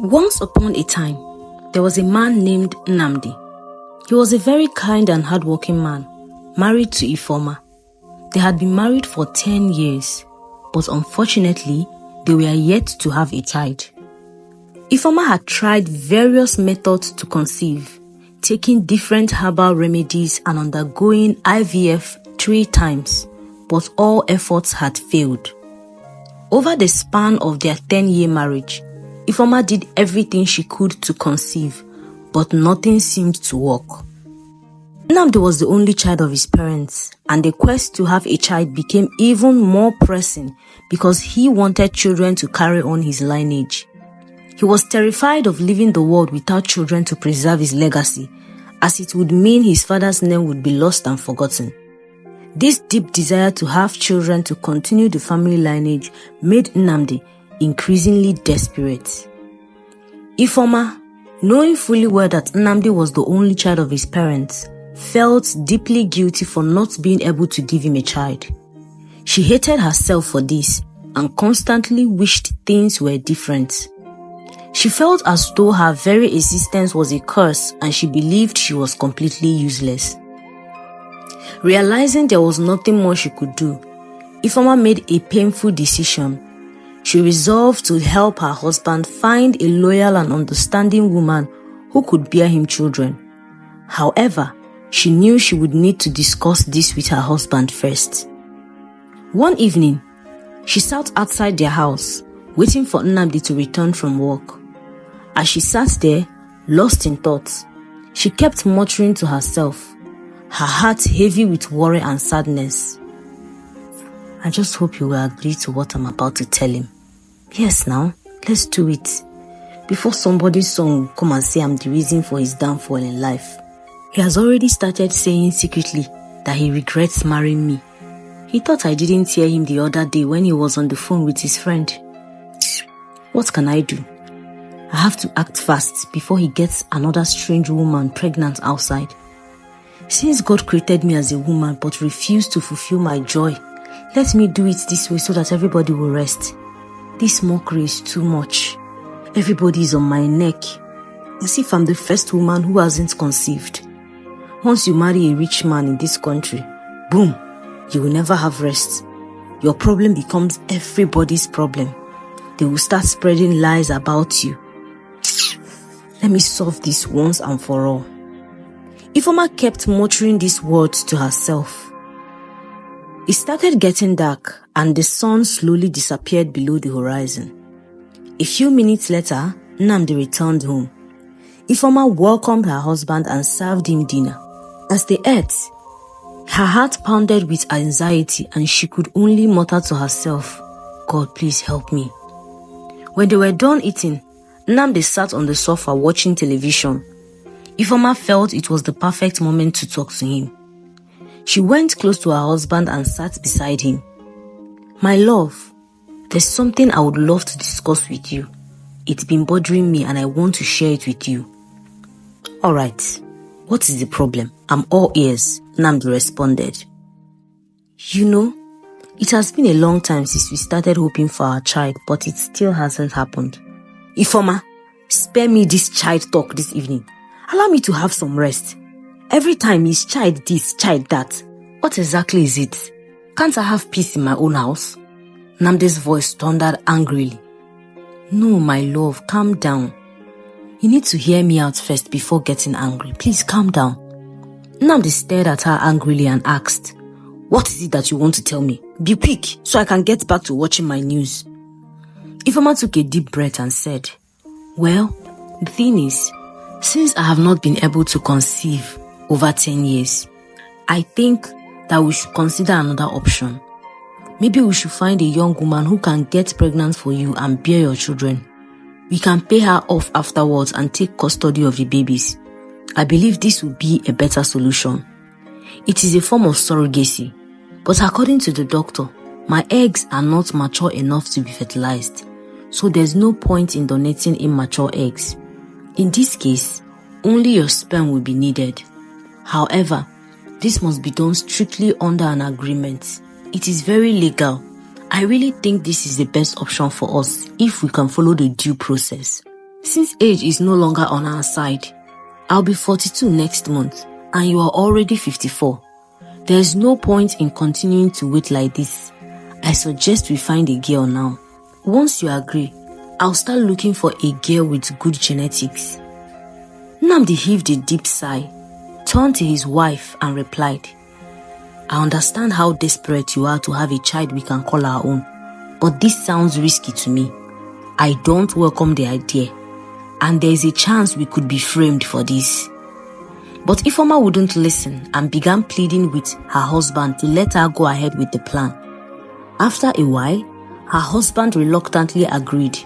Once upon a time, there was a man named Nnamdi. He was a very kind and hardworking man, married to Ifeoma. They had been married for 10 years, but unfortunately, they were yet to have a child. Ifeoma had tried various methods to conceive, taking different herbal remedies and undergoing IVF 3 times, but all efforts had failed. Over the span of their 10-year marriage, Ifeoma did everything she could to conceive, but nothing seemed to work. Nnamdi was the only child of his parents, and the quest to have a child became even more pressing because he wanted children to carry on his lineage. He was terrified of leaving the world without children to preserve his legacy, as it would mean his father's name would be lost and forgotten. This deep desire to have children to continue the family lineage made Nnamdi increasingly desperate. Ifeoma, knowing fully well that Nnamdi was the only child of his parents, felt deeply guilty for not being able to give him a child. She hated herself for this and constantly wished things were different. She felt as though her very existence was a curse and she believed she was completely useless. Realizing there was nothing more she could do, Ifeoma made a painful decision. She resolved to help her husband find a loyal and understanding woman who could bear him children. However, she knew she would need to discuss this with her husband first. One evening, she sat outside their house, waiting for Nnamdi to return from work. As she sat there, lost in thoughts, she kept muttering to herself, her heart heavy with worry and sadness. I just hope you will agree to what I'm about to tell him. Yes, now, let's do it. Before somebody's son will come and say I'm the reason for his downfall in life. He has already started saying secretly that he regrets marrying me. He thought I didn't hear him the other day when he was on the phone with his friend. What can I do? I have to act fast before he gets another strange woman pregnant outside. Since God created me as a woman but refused to fulfill my joy, let me do it this way so that everybody will rest. This mockery is too much. Everybody is on my neck, as if I'm the first woman who hasn't conceived. Once you marry a rich man in this country, boom, you will never have rest. Your problem becomes everybody's problem. They will start spreading lies about you. Let me solve this once and for all. Ifeoma kept muttering these words to herself. It started getting dark and the sun slowly disappeared below the horizon. A few minutes later, Nnamdi returned home. Ifeoma welcomed her husband and served him dinner. As they ate, her heart pounded with anxiety and she could only mutter to herself, God, please help me. When they were done eating, Nnamdi sat on the sofa watching television. Ifeoma felt it was the perfect moment to talk to him. She went close to her husband and sat beside him. My love, there's something I would love to discuss with you. It's been bothering me and I want to share it with you. Alright, what is the problem? I'm all ears, Nnamdi responded. You know, it has been a long time since we started hoping for our child, but it still hasn't happened. Ifeoma, spare me this child talk this evening. Allow me to have some rest. Every time it's child this, child that. What exactly is it? Can't I have peace in my own house? Nnamdi's voice thundered angrily. No, my love, calm down. You need to hear me out first before getting angry. Please calm down. Nnamdi stared at her angrily and asked, what is it that you want to tell me? Be quick, so I can get back to watching my news. Ifeoma took a deep breath and said, well, the thing is, since I have not been able to conceive over 10 years, I think that we should consider another option. Maybe we should find a young woman who can get pregnant for you and bear your children. We can pay her off afterwards and take custody of the babies. I believe this would be a better solution. It is a form of surrogacy, but according to the doctor, my eggs are not mature enough to be fertilized, so there's no point in donating immature eggs. In this case, only your sperm will be needed. However, this must be done strictly under an agreement. It is very legal. I really think this is the best option for us if we can follow the due process. Since age is no longer on our side, I'll be 42 next month and you are already 54. There's no point in continuing to wait like this. I suggest we find a girl now. Once you agree, I'll start looking for a girl with good genetics. Nnamdi heaved a deep sigh, turned to his wife and replied, I understand how desperate you are to have a child we can call our own, but this sounds risky to me. I don't welcome the idea, and there's a chance we could be framed for this. But Ifeoma wouldn't listen and began pleading with her husband to let her go ahead with the plan. After a while, her husband reluctantly agreed.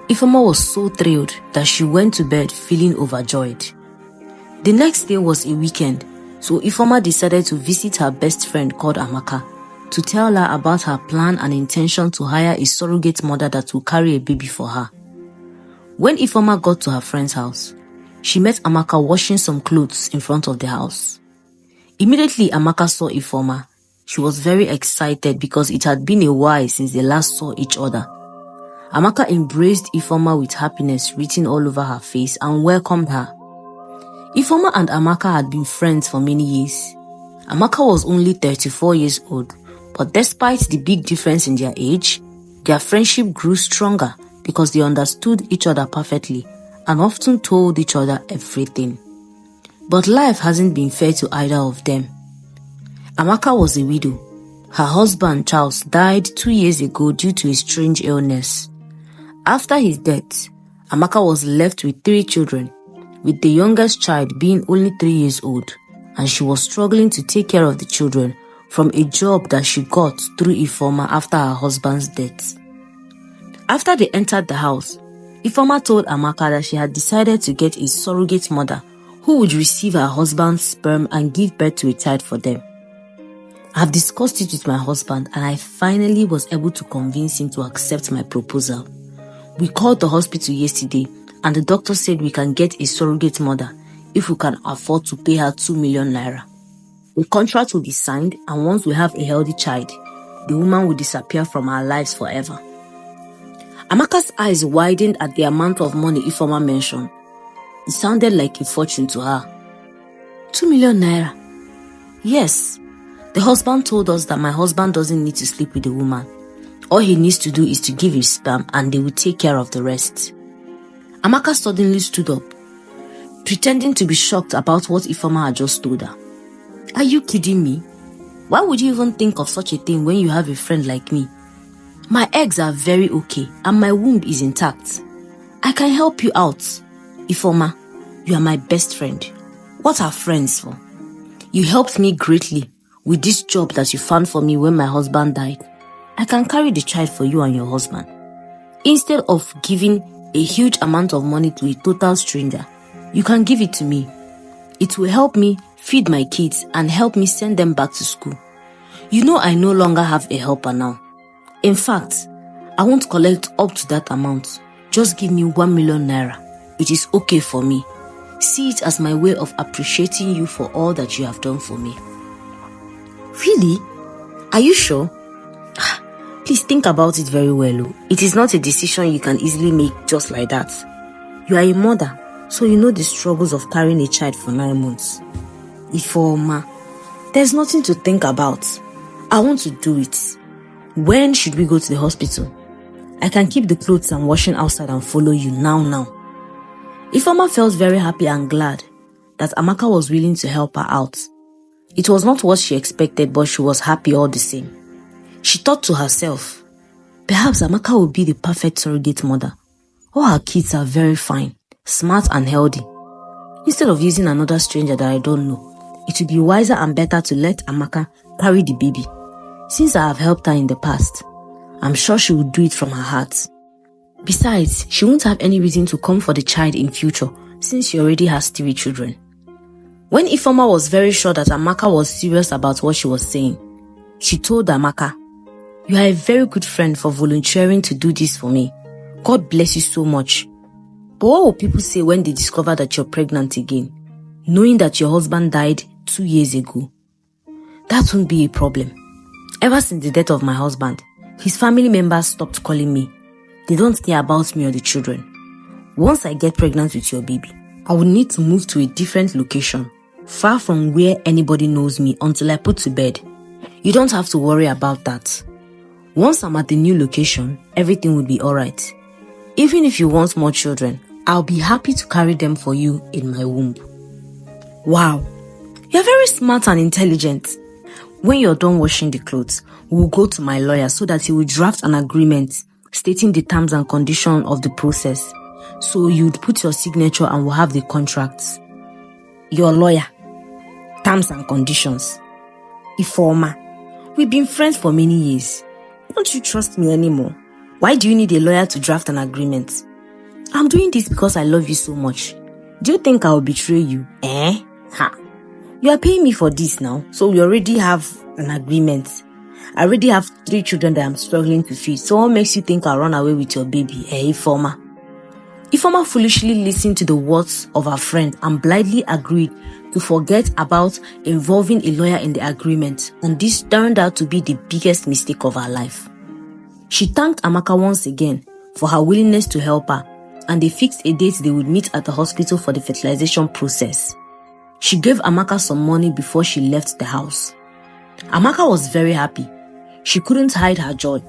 Ifeoma was so thrilled that she went to bed feeling overjoyed. The next day was a weekend, so Ifeoma decided to visit her best friend called Amaka to tell her about her plan and intention to hire a surrogate mother that will carry a baby for her. When Ifeoma got to her friend's house, she met Amaka washing some clothes in front of the house. Immediately Amaka saw Ifeoma. She was very excited because it had been a while since they last saw each other. Amaka embraced Ifeoma with happiness written all over her face and welcomed her. Ifeoma and Amaka had been friends for many years. Amaka was only 34 years old, but despite the big difference in their age, their friendship grew stronger because they understood each other perfectly and often told each other everything. But life hasn't been fair to either of them. Amaka was a widow. Her husband, Charles, died 2 years ago due to a strange illness. After his death, Amaka was left with 3 children, with the youngest child being only 3 years old, and she was struggling to take care of the children from a job that she got through Ifeoma after her husband's death. After they entered the house, Ifeoma told Amaka that she had decided to get a surrogate mother who would receive her husband's sperm and give birth to a child for them. I've discussed it with my husband and I finally was able to convince him to accept my proposal. We called the hospital yesterday and the doctor said we can get a surrogate mother if we can afford to pay her 2 million naira. A contract will be signed, and once we have a healthy child, the woman will disappear from our lives forever. Amaka's eyes widened at the amount of money Ifeoma mentioned. It sounded like a fortune to her. 2 million naira? Yes. The husband told us that my husband doesn't need to sleep with the woman. All he needs to do is to give his sperm and they will take care of the rest. Amaka suddenly stood up, pretending to be shocked about what Ifeoma had just told her. Are you kidding me? Why would you even think of such a thing when you have a friend like me? My eggs are very okay and my womb is intact. I can help you out. Ifeoma, you are my best friend. What are friends for? You helped me greatly with this job that you found for me when my husband died. I can carry the child for you and your husband. Instead of giving a huge amount of money to a total stranger, you can give it to me. It will help me feed my kids and help me send them back to school. You know I no longer have a helper now. In fact, I won't collect up to that amount. Just give me 1 million naira. It is okay for me. See it as my way of appreciating you for all that you have done for me. Really? Are you sure? Please think about it very well. It is not a decision you can easily make just like that. You are a mother, so you know the struggles of carrying a child for 9 months. Ifeoma, there's nothing to think about. I want to do it. When should we go to the hospital? I can keep the clothes I'm washing outside and follow you now. Ifeoma felt very happy and glad that Amaka was willing to help her out. It was not what she expected, but she was happy all the same. She thought to herself, perhaps Amaka will be the perfect surrogate mother. All her kids are very fine, smart and healthy. Instead of using another stranger that I don't know, it would be wiser and better to let Amaka carry the baby. Since I have helped her in the past, I'm sure she will do it from her heart. Besides, she won't have any reason to come for the child in future since she already has 3 children. When Ifeoma was very sure that Amaka was serious about what she was saying, she told Amaka, "You are a very good friend for volunteering to do this for me. God bless you so much. But what will people say when they discover that you're pregnant again, knowing that your husband died 2 years ago? That won't be a problem. Ever since the death of my husband, his family members stopped calling me. They don't care about me or the children. Once I get pregnant with your baby, I will need to move to a different location, far from where anybody knows me until I put to bed. You don't have to worry about that. Once I'm at the new location, everything will be alright. Even if you want more children, I'll be happy to carry them for you in my womb. Wow, you're very smart and intelligent. When you're done washing the clothes, we'll go to my lawyer so that he will draft an agreement stating the terms and conditions of the process. So you'd put your signature and we'll have the contracts. Your lawyer. Terms and conditions. Ifeoma, we've been friends for many years. Don't you trust me anymore? Why do you need a lawyer to draft an agreement? I'm doing this because I love you so much. Do you think I'll betray you? Ha! You are paying me for this now, so we already have an agreement. I already have 3 children that I'm struggling to feed. So what makes you think I'll run away with your baby? Ifeoma. Ifeoma foolishly listened to the words of her friend and blindly agreed to forget about involving a lawyer in the agreement, and this turned out to be the biggest mistake of her life. She thanked Amaka once again for her willingness to help her, and they fixed a date they would meet at the hospital for the fertilization process. She gave Amaka some money before she left the house. Amaka was very happy. She couldn't hide her joy.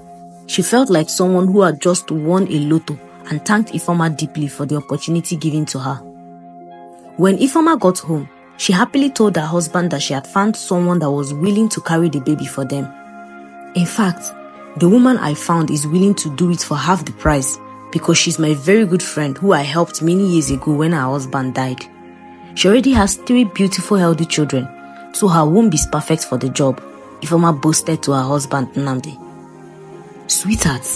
She felt like someone who had just won a lotto and thanked Ifeoma deeply for the opportunity given to her. When Ifeoma got home, she happily told her husband that she had found someone that was willing to carry the baby for them. In fact, the woman I found is willing to do it for half the price because she's my very good friend who I helped many years ago when her husband died. She already has 3 beautiful, healthy children, so her womb is perfect for the job, Ifeoma boasted to her husband Nnamdi. Sweetheart,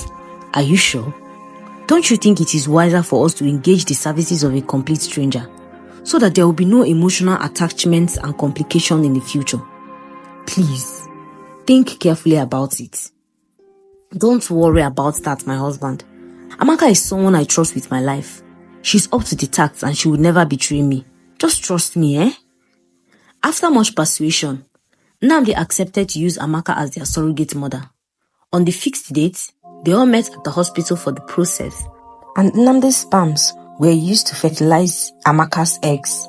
are you sure? Don't you think it is wiser for us to engage the services of a complete stranger so that there will be no emotional attachments and complications in the future? Please, think carefully about it. Don't worry about that, my husband. Amaka is someone I trust with my life. She's up to the task and she would never betray me. Just trust me, After much persuasion, Nnamdi accepted to use Amaka as their surrogate mother. On the fixed date, they all met at the hospital for the process, and Nnamdi's sperms were used to fertilize Amaka's eggs.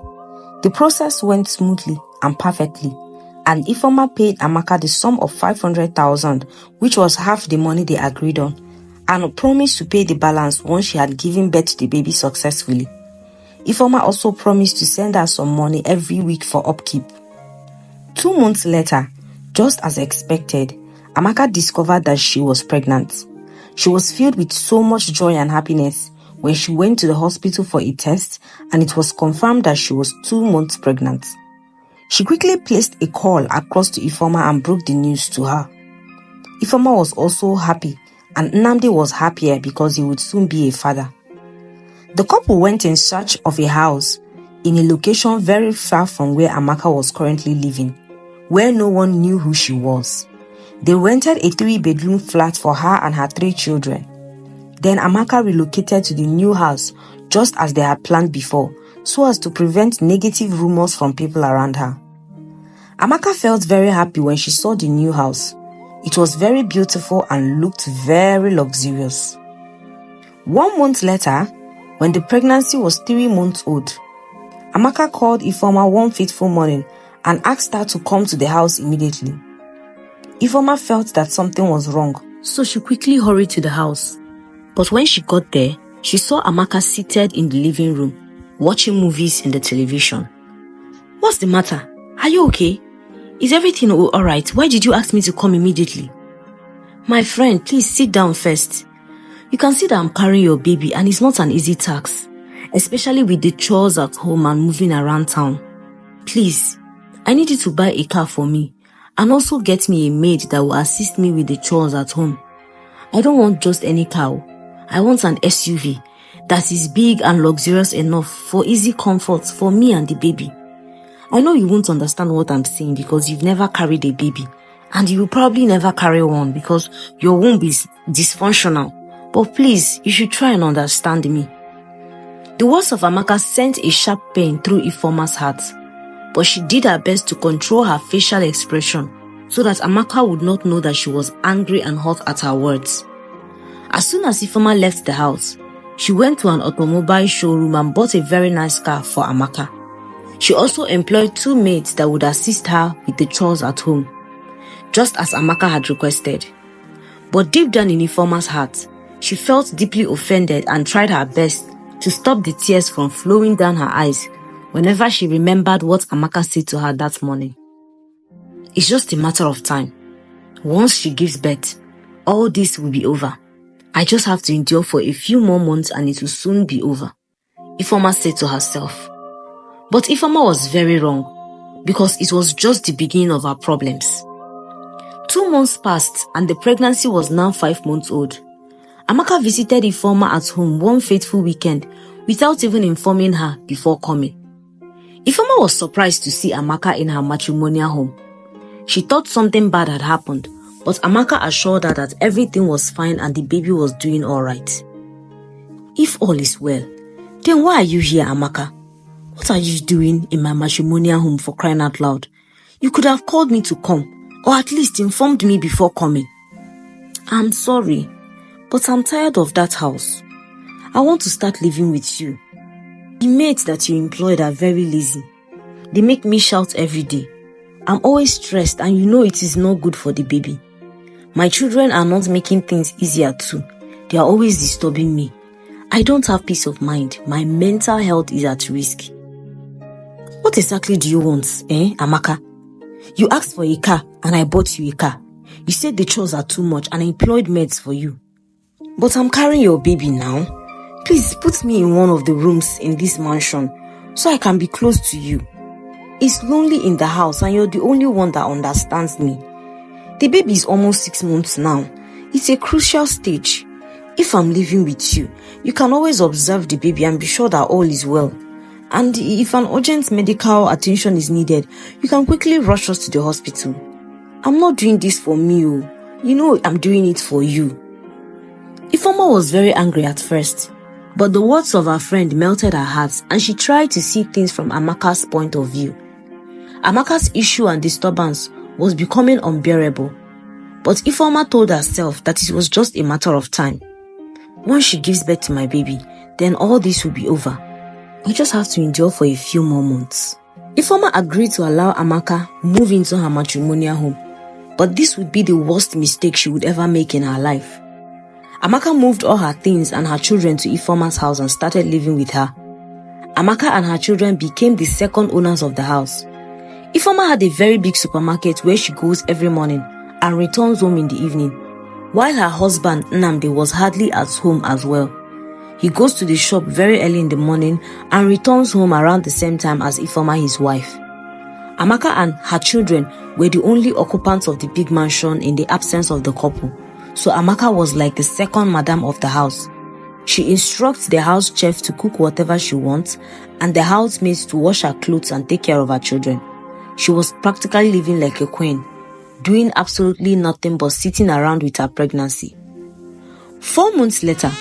The process went smoothly and perfectly, and Ifeoma paid Amaka the sum of 500,000, which was half the money they agreed on, and promised to pay the balance once she had given birth to the baby successfully. Ifeoma also promised to send her some money every week for upkeep. 2 months later, just as expected, Amaka discovered that she was pregnant. She was filled with so much joy and happiness when she went to the hospital for a test and it was confirmed that she was 2 months pregnant. She quickly placed a call across to Ifeoma and broke the news to her. Ifeoma was also happy, and Nnamdi was happier because he would soon be a father. The couple went in search of a house in a location very far from where Amaka was currently living, where no one knew who she was. They rented a 3-bedroom flat for her and her 3 children. Then Amaka relocated to the new house just as they had planned before, so as to prevent negative rumors from people around her. Amaka felt very happy when she saw the new house. It was very beautiful and looked very luxurious. 1 month later, when the pregnancy was 3 months old, Amaka called Ifeoma one fateful morning and asked her to come to the house immediately. Ifeoma felt that something was wrong, so she quickly hurried to the house. But when she got there, she saw Amaka seated in the living room, watching movies in the television. What's the matter? Are you okay? Is everything alright? Why did you ask me to come immediately? My friend, please sit down first. You can see that I'm carrying your baby and it's not an easy task, especially with the chores at home and moving around town. Please, I need you to buy a car for me and also get me a maid that will assist me with the chores at home. I don't want just any car. I want an SUV that is big and luxurious enough for easy comfort for me and the baby. I know you won't understand what I'm saying because you've never carried a baby and you will probably never carry one because your womb is dysfunctional. But please, you should try and understand me. The words of Amaka sent a sharp pain through Ifeoma's heart, but she did her best to control her facial expression so that Amaka would not know that she was angry and hot at her words. As soon as Ifeoma left the house, She went to an automobile showroom and bought a very nice car for Amaka. She also employed 2 maids that would assist her with the chores at home, just as Amaka had requested. But deep down in Ifeoma's heart, she felt deeply offended and tried her best to stop the tears from flowing down her eyes whenever she remembered what Amaka said to her that morning. It's just a matter of time. Once she gives birth, all this will be over. I just have to endure for a few more months and it will soon be over, Ifeoma said to herself. But Ifeoma was very wrong, because it was just the beginning of her problems. 2 months passed and the pregnancy was now 5 months old. Amaka visited Ifeoma at home one fateful weekend without even informing her before coming. Ifeoma was surprised to see Amaka in her matrimonial home. She thought something bad had happened, but Amaka assured her that everything was fine and the baby was doing alright. If all is well, then why are you here, Amaka? What are you doing in my matrimonial home, for crying out loud? You could have called me to come, or at least informed me before coming. I'm sorry, but I'm tired of that house. I want to start living with you. The maids that you employed are very lazy. They make me shout every day. I'm always stressed and you know it is not good for the baby. My children are not making things easier too. They are always disturbing me. I don't have peace of mind. My mental health is at risk. What exactly do you want, Amaka? You asked for a car and I bought you a car. You said the chores are too much and I employed maids for you. But I'm carrying your baby now. Please put me in one of the rooms in this mansion so I can be close to you. It's lonely in the house and you're the only one that understands me. The baby is almost 6 months now. It's a crucial stage. If I'm living with you, you can always observe the baby and be sure that all is well. And if an urgent medical attention is needed, you can quickly rush us to the hospital. I'm not doing this for me. You know I'm doing it for you. Ifeoma was very angry at first, but the words of her friend melted her heart and she tried to see things from Amaka's point of view. Amaka's issue and disturbance was becoming unbearable, but Ifeoma told herself that it was just a matter of time. Once she gives birth to my baby, then all this will be over. I just have to endure for a few more months. Ifeoma agreed to allow Amaka move into her matrimonial home, but this would be the worst mistake she would ever make in her life. Amaka moved all her things and her children to Ifeoma's house and started living with her. Amaka and her children became the second owners of the house. Ifeoma had a very big supermarket where she goes every morning and returns home in the evening, while her husband Nnamdi was hardly at home as well. He goes to the shop very early in the morning and returns home around the same time as Ifeoma, his wife. Amaka and her children were the only occupants of the big mansion in the absence of the couple, so Amaka was like the second madam of the house. She instructs the house chef to cook whatever she wants and the housemaids to wash her clothes and take care of her children. She was practically living like a queen, doing absolutely nothing but sitting around with her pregnancy. 4 months later,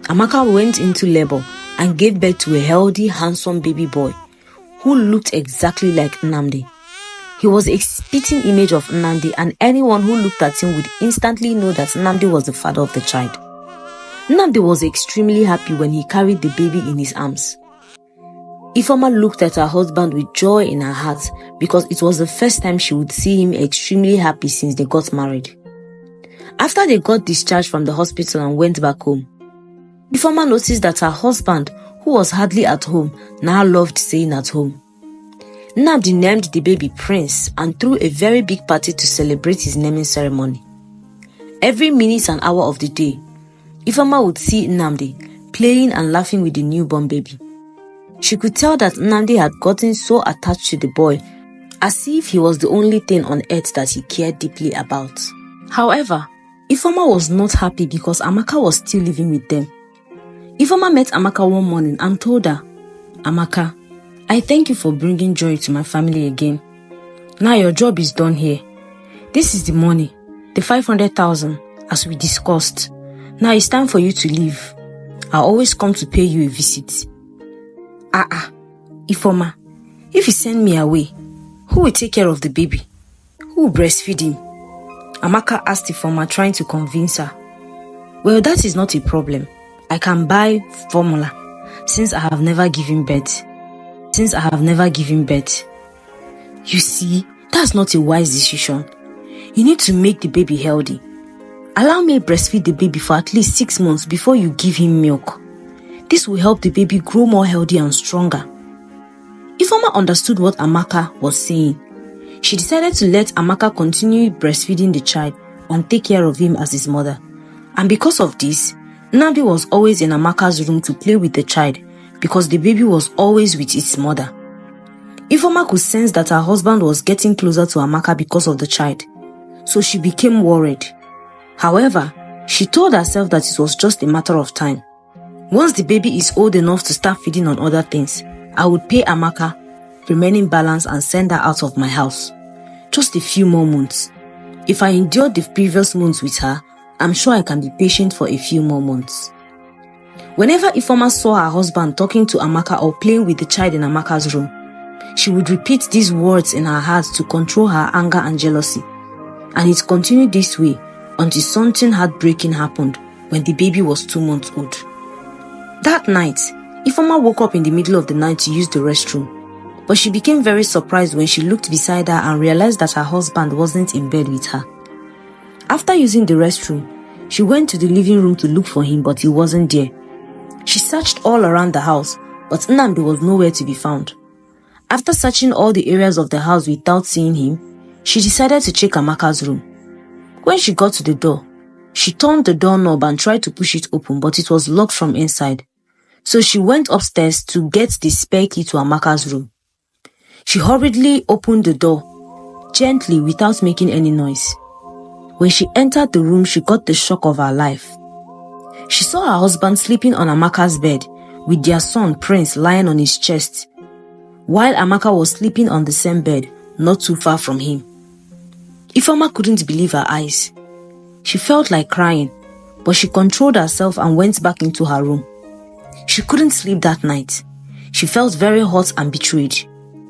Amaka went into labor and gave birth to a healthy, handsome baby boy who looked exactly like Nnamdi. He was a spitting image of Nnamdi, and anyone who looked at him would instantly know that Nnamdi was the father of the child. Nnamdi was extremely happy when he carried the baby in his arms. Ifeoma looked at her husband with joy in her heart because it was the first time she would see him extremely happy since they got married. After they got discharged from the hospital and went back home, Ifeoma noticed that her husband, who was hardly at home, now loved staying at home. Nnamdi named the baby Prince and threw a very big party to celebrate his naming ceremony. Every minute and hour of the day, Ifeoma would see Nnamdi playing and laughing with the newborn baby. She could tell that Nnamdi had gotten so attached to the boy, as if he was the only thing on earth that he cared deeply about. However, Ifeoma was not happy because Amaka was still living with them. Ifeoma met Amaka one morning and told her, "Amaka, I thank you for bringing joy to my family again. Now your job is done here. This is the money, the 500,000, as we discussed. Now it's time for you to leave. I'll always come to pay you a visit." Ifeoma, if you send me away, who will take care of the baby? Who will breastfeed him? Amaka asked Ifeoma, trying to convince her. Well, that is not a problem. I can buy formula since I have never given birth. You see, that's not a wise decision. You need to make the baby healthy. Allow me to breastfeed the baby for at least 6 months before you give him milk. This will help the baby grow more healthy and stronger. Ifeoma understood what Amaka was saying. She decided to let Amaka continue breastfeeding the child and take care of him as his mother. And because of this, Nnamdi was always in Amaka's room to play with the child because the baby was always with its mother. Ifeoma could sense that her husband was getting closer to Amaka because of the child, so she became worried. However, she told herself that it was just a matter of time. Once the baby is old enough to start feeding on other things, I would pay Amaka remaining balance and send her out of my house. Just a few more months. If I endured the previous months with her, I'm sure I can be patient for a few more months. Whenever Ifeoma saw her husband talking to Amaka or playing with the child in Amaka's room, she would repeat these words in her heart to control her anger and jealousy. And it continued this way until something heartbreaking happened when the baby was 2 months old. That night, Ifeoma woke up in the middle of the night to use the restroom, but she became very surprised when she looked beside her and realized that her husband wasn't in bed with her. After using the restroom, she went to the living room to look for him, but he wasn't there. She searched all around the house, but Nnamdi was nowhere to be found. After searching all the areas of the house without seeing him, she decided to check Amaka's room. When she got to the door, she turned the doorknob and tried to push it open, but it was locked from inside. So she went upstairs to get the spare key to Amaka's room. She hurriedly opened the door, gently without making any noise. When she entered the room, she got the shock of her life. She saw her husband sleeping on Amaka's bed with their son Prince lying on his chest, while Amaka was sleeping on the same bed, not too far from him. Ifeoma couldn't believe her eyes. She felt like crying, but she controlled herself and went back into her room. She couldn't sleep that night. She felt very hot and betrayed.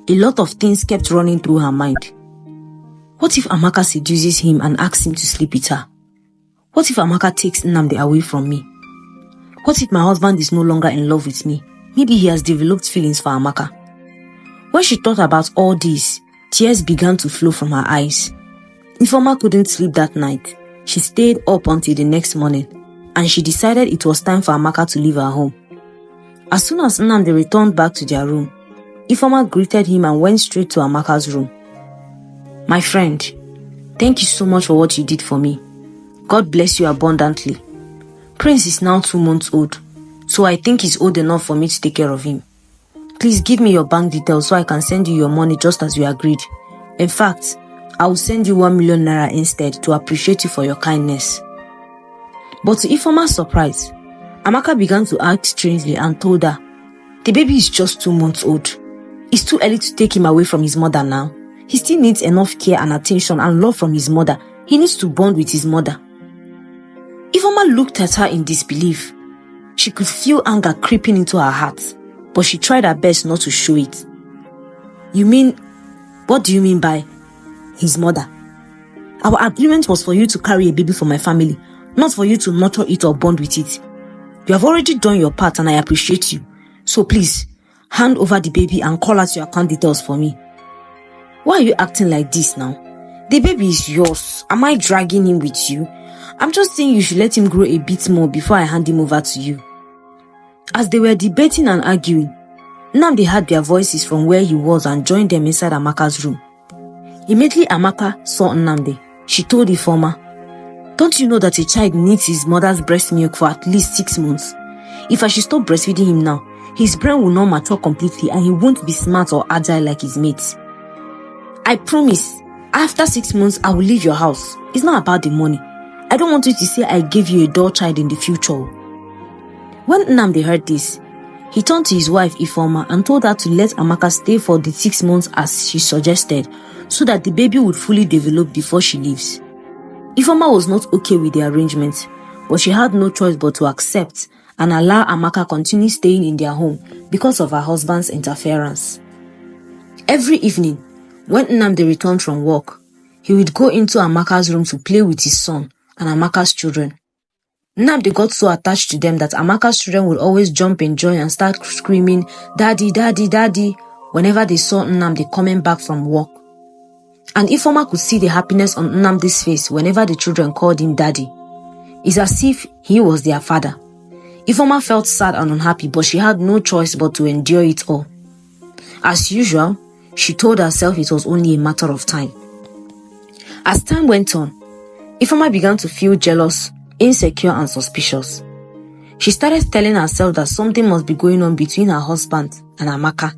A lot of things kept running through her mind. What if Amaka seduces him and asks him to sleep with her? What if Amaka takes Nnamdi away from me? What if my husband is no longer in love with me? Maybe he has developed feelings for Amaka. When she thought about all this, tears began to flow from her eyes. Ifeoma couldn't sleep that night. She stayed up until the next morning, and she decided it was time for Amaka to leave her home. As soon as Nnamdi returned back to their room, Ifeoma greeted him and went straight to Amaka's room. "My friend, thank you so much for what you did for me. God bless you abundantly. Prince is now 2 months old, so I think he's old enough for me to take care of him. Please give me your bank details so I can send you your money just as you agreed. In fact, I will send you 1 million naira instead to appreciate you for your kindness." But to Ifeoma's surprise, Amaka began to act strangely and told her, "The baby is just 2 months old. It's too early to take him away from his mother now. He still needs enough care and attention and love from his mother. He needs to bond with his mother." Ifeoma looked at her in disbelief. She could feel anger creeping into her heart, but she tried her best not to show it. What do you mean by his mother? Our agreement was for you to carry a baby for my family, not for you to nurture it or bond with it. You have already done your part and I appreciate you. So please, hand over the baby and call out your account details for me. Why are you acting like this now? The baby is yours. Am I dragging him with you? I'm just saying you should let him grow a bit more before I hand him over to you." As they were debating and arguing, Nnamdi heard their voices from where he was and joined them inside Amaka's room. Immediately Amaka saw Nnamdi. She told Ifeoma, "Don't you know that a child needs his mother's breast milk for at least 6 months? If I should stop breastfeeding him now, his brain will not mature completely and he won't be smart or agile like his mates. I promise, after 6 months, I will leave your house. It's not about the money. I don't want you to say I gave you a dull child in the future." When Nnamdi heard this, he turned to his wife Ifeoma and told her to let Amaka stay for the 6 months as she suggested, so that the baby would fully develop before she leaves. Ifeoma was not okay with the arrangement, but she had no choice but to accept and allow Amaka continue staying in their home because of her husband's interference. Every evening, when Nnamdi returned from work, he would go into Amaka's room to play with his son and Amaka's children. Nnamdi got so attached to them that Amaka's children would always jump in joy and start screaming, "Daddy, Daddy, Daddy," whenever they saw Nnamdi coming back from work. And Ifeoma could see the happiness on Nnamdi's face whenever the children called him Daddy. It's as if he was their father. Ifeoma felt sad and unhappy, but she had no choice but to endure it all. As usual, she told herself it was only a matter of time. As time went on, Ifeoma began to feel jealous, insecure and suspicious. She started telling herself that something must be going on between her husband and Amaka.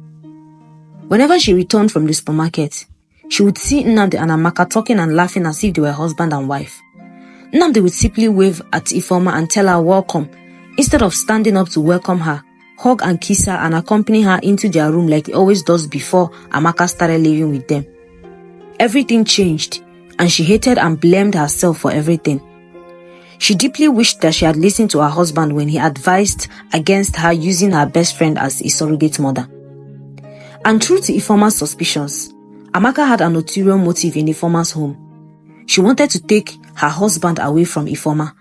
Whenever she returned from the supermarket, she would see Nnamdi and Amaka talking and laughing as if they were husband and wife. Nnamdi would simply wave at Ifeoma and tell her welcome, instead of standing up to welcome her, hug and kiss her and accompany her into their room like he always does before Amaka started living with them. Everything changed, and she hated and blamed herself for everything. She deeply wished that she had listened to her husband when he advised against her using her best friend as a surrogate mother. And true to Ifeoma's suspicions, Amaka had an ulterior motive in Ifeoma's home. She wanted to take her husband away from Ifeoma.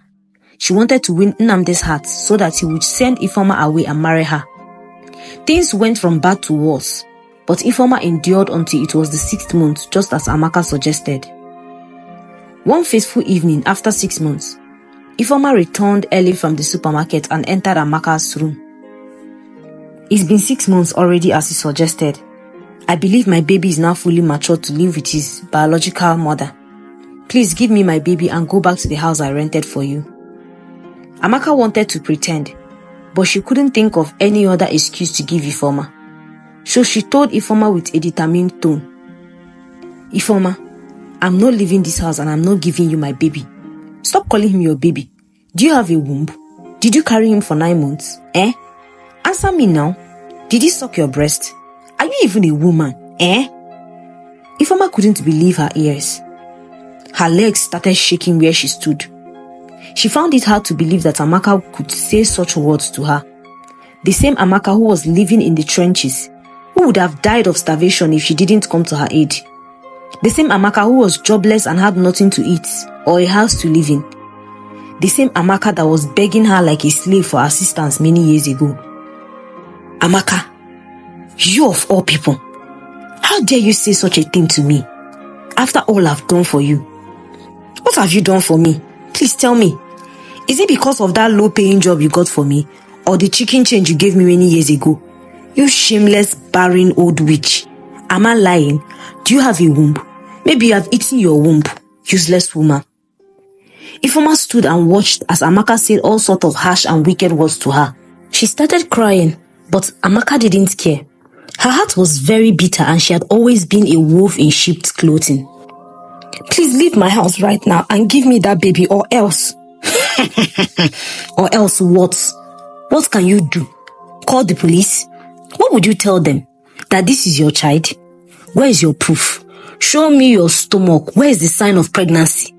She wanted to win Nnamdi's heart so that he would send Ifeoma away and marry her. Things went from bad to worse, but Ifeoma endured until it was the 6th month, just as Amaka suggested. One fateful evening after 6 months, Ifeoma returned early from the supermarket and entered Amaka's room. "It's been 6 months already, as he suggested. I believe my baby is now fully matured to live with his biological mother. Please give me my baby and go back to the house I rented for you." Amaka wanted to pretend, but she couldn't think of any other excuse to give Ifeoma. So she told Ifeoma with a determined tone, "Ifeoma, I'm not leaving this house and I'm not giving you my baby. Stop calling him your baby. Do you have a womb? Did you carry him for 9 months? Answer me now. Did he suck your breast? Are you even a woman? Ifeoma couldn't believe her ears. Her legs started shaking where she stood. She found it hard to believe that Amaka could say such words to her. The same Amaka who was living in the trenches, who would have died of starvation if she didn't come to her aid. The same Amaka who was jobless and had nothing to eat or a house to live in. The same Amaka that was begging her like a slave for assistance many years ago. "Amaka, you of all people, how dare you say such a thing to me? After all I've done for you. What have you done for me? Please tell me. Is it because of that low-paying job you got for me, or the chicken change you gave me many years ago? You shameless, barren old witch. Am I lying? Do you have a womb? Maybe you have eaten your womb, useless woman." Ifeoma stood and watched as Amaka said all sorts of harsh and wicked words to her. She started crying, but Amaka didn't care. Her heart was very bitter and she had always been a wolf in sheep's clothing. "Please leave my house right now and give me that baby, or else." "Or else what? What can you do? Call the police? What would you tell them? That this is your child? Where is your proof? Show me your stomach. Where is the sign of pregnancy?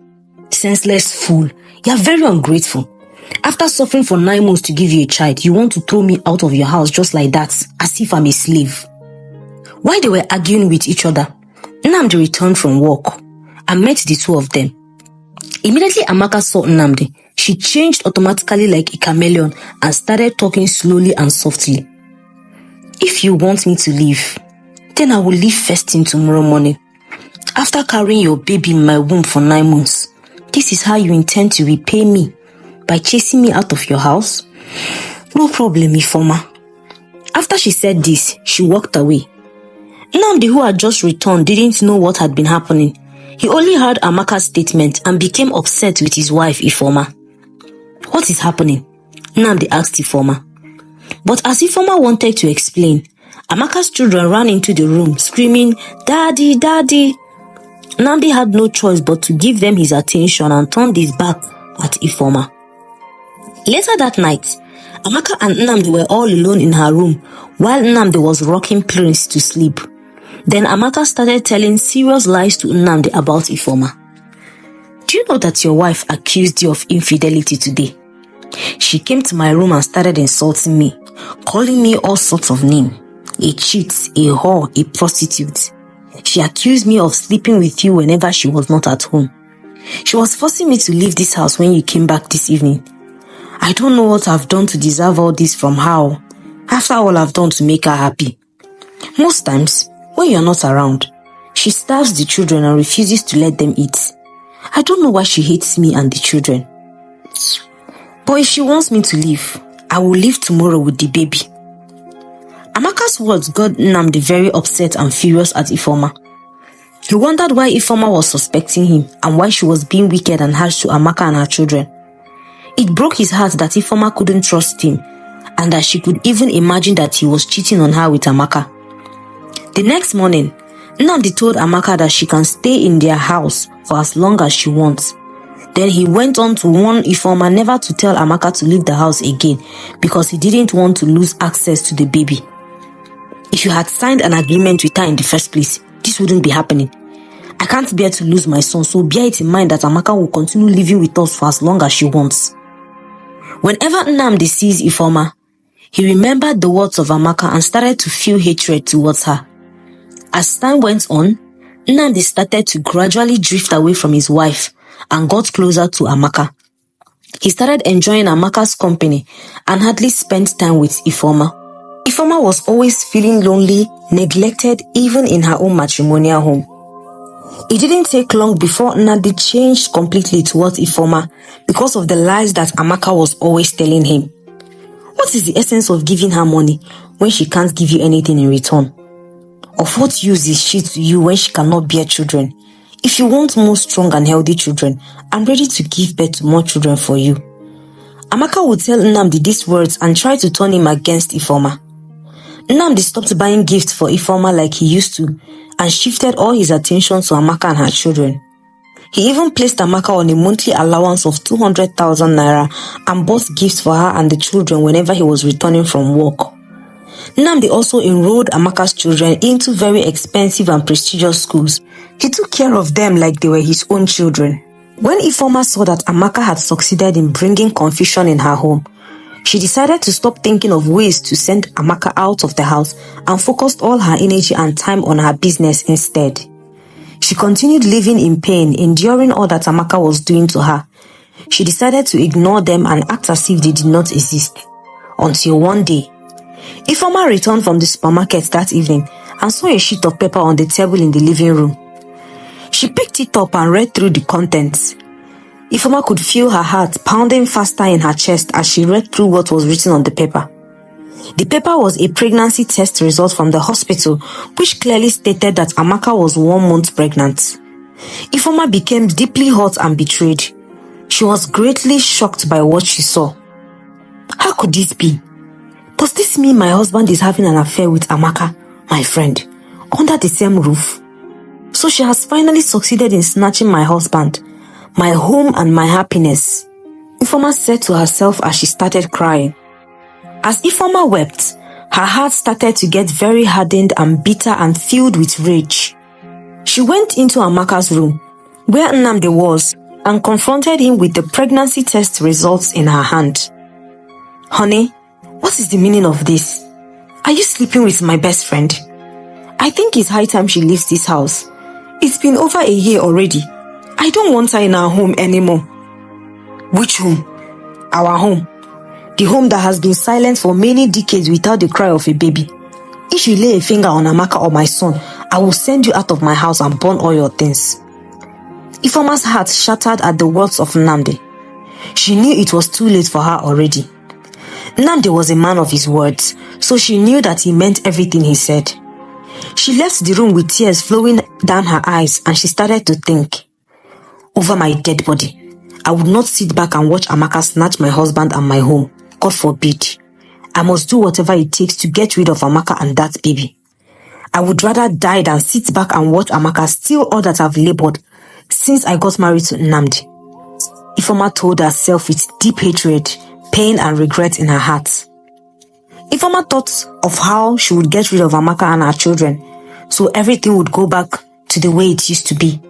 Senseless fool. You are very ungrateful. After suffering for 9 months to give you a child, you want to throw me out of your house just like that, as if I'm a slave." While they were arguing with each other, Nnamdi returned from work and met the two of them. Immediately Amaka saw Nnamdi, she changed automatically like a chameleon and started talking slowly and softly. "If you want me to leave, then I will leave first thing tomorrow morning. After carrying your baby in my womb for 9 months, this is how you intend to repay me? By chasing me out of your house? No problem, Ifeoma." After she said this, she walked away. Nnamdi, who had just returned, didn't know what had been happening. He only heard Amaka's statement and became upset with his wife, Ifeoma. "What is happening?" Nnamdi asked Ifeoma. But as Ifeoma wanted to explain, Amaka's children ran into the room, screaming, "Daddy, Daddy!" Nnamdi had no choice but to give them his attention and turned his back at Ifeoma. Later that night, Amaka and Nnamdi were all alone in her room while Nnamdi was rocking Prince to sleep. Then Amaka started telling serious lies to Nnamdi about Ifeoma. "Do you know that your wife accused you of infidelity today? She came to my room and started insulting me, calling me all sorts of names. A cheat, a whore, a prostitute. She accused me of sleeping with you whenever she was not at home. She was forcing me to leave this house when you came back this evening. I don't know what I've done to deserve all this from her. After all I've done to make her happy. Most times, when you're not around, she starves the children and refuses to let them eat. I don't know why she hates me and the children. But if she wants me to leave, I will leave tomorrow with the baby. Amaka's words got Nnamdi very upset and furious at Ifeoma. He wondered why Ifeoma was suspecting him and why she was being wicked and harsh to Amaka and her children. It broke his heart that Ifeoma couldn't trust him and that she could even imagine that he was cheating on her with Amaka. The next morning, Nnamdi told Amaka that she can stay in their house for as long as she wants. Then he went on to warn Ifeoma never to tell Amaka to leave the house again because he didn't want to lose access to the baby. If you had signed an agreement with her in the first place, this wouldn't be happening. I can't bear to lose my son, so bear it in mind that Amaka will continue living with us for as long as she wants. Whenever Nnamdi sees Ifeoma, he remembered the words of Amaka and started to feel hatred towards her. As time went on, Nnamdi started to gradually drift away from his wife and got closer to Amaka. He started enjoying Amaka's company and hardly spent time with Ifeoma. Ifeoma was always feeling lonely, neglected even in her own matrimonial home. It didn't take long before Nnamdi changed completely towards Ifeoma because of the lies that Amaka was always telling him. What is the essence of giving her money when she can't give you anything in return? Of what use is she to you when she cannot bear children? If you want more strong and healthy children, I'm ready to give birth to more children for you. Amaka would tell Nnamdi these words and try to turn him against Ifeoma. Nnamdi stopped buying gifts for Ifeoma like he used to and shifted all his attention to Amaka and her children. He even placed Amaka on a monthly allowance of 200,000 naira and bought gifts for her and the children whenever he was returning from work. Nnamdi also enrolled Amaka's children into very expensive and prestigious schools. He took care of them like they were his own children. When Ifeoma saw that Amaka had succeeded in bringing confusion in her home, she decided to stop thinking of ways to send Amaka out of the house and focused all her energy and time on her business instead. She continued living in pain, enduring all that Amaka was doing to her. She decided to ignore them and act as if they did not exist. Until one day, Ifeoma returned from the supermarket that evening and saw a sheet of paper on the table in the living room. She picked it up and read through the contents. Ifeoma could feel her heart pounding faster in her chest as she read through what was written on the paper. The paper was a pregnancy test result from the hospital, which clearly stated that Amaka was 1 month pregnant. Ifeoma became deeply hurt and betrayed. She was greatly shocked by what she saw. How could this be? Does this mean my husband is having an affair with Amaka, my friend, under the same roof? So she has finally succeeded in snatching my husband, my home and my happiness, Ifeoma said to herself as she started crying. As Ifeoma wept, her heart started to get very hardened and bitter and filled with rage. She went into Amaka's room, where Nnamdi was, and confronted him with the pregnancy test results in her hand. Honey, what is the meaning of this? Are you sleeping with my best friend? I think it's high time she leaves this house. It's been over a year already. I don't want her in our home anymore. Which home? Our home. The home that has been silent for many decades without the cry of a baby. If you lay a finger on Amaka or my son, I will send you out of my house and burn all your things. Ifeoma's heart shattered at the words of Nnamdi. She knew it was too late for her already. Nnamdi was a man of his words, so she knew that he meant everything he said. She left the room with tears flowing down her eyes and she started to think. Over my dead body, I would not sit back and watch Amaka snatch my husband and my home. God forbid. I must do whatever it takes to get rid of Amaka and that baby. I would rather die than sit back and watch Amaka steal all that I've labored since I got married to Nnamdi. Ifeoma told herself with deep hatred, pain and regret in her heart. Ifeoma thought of how she would get rid of Amaka and her children, so everything would go back to the way it used to be.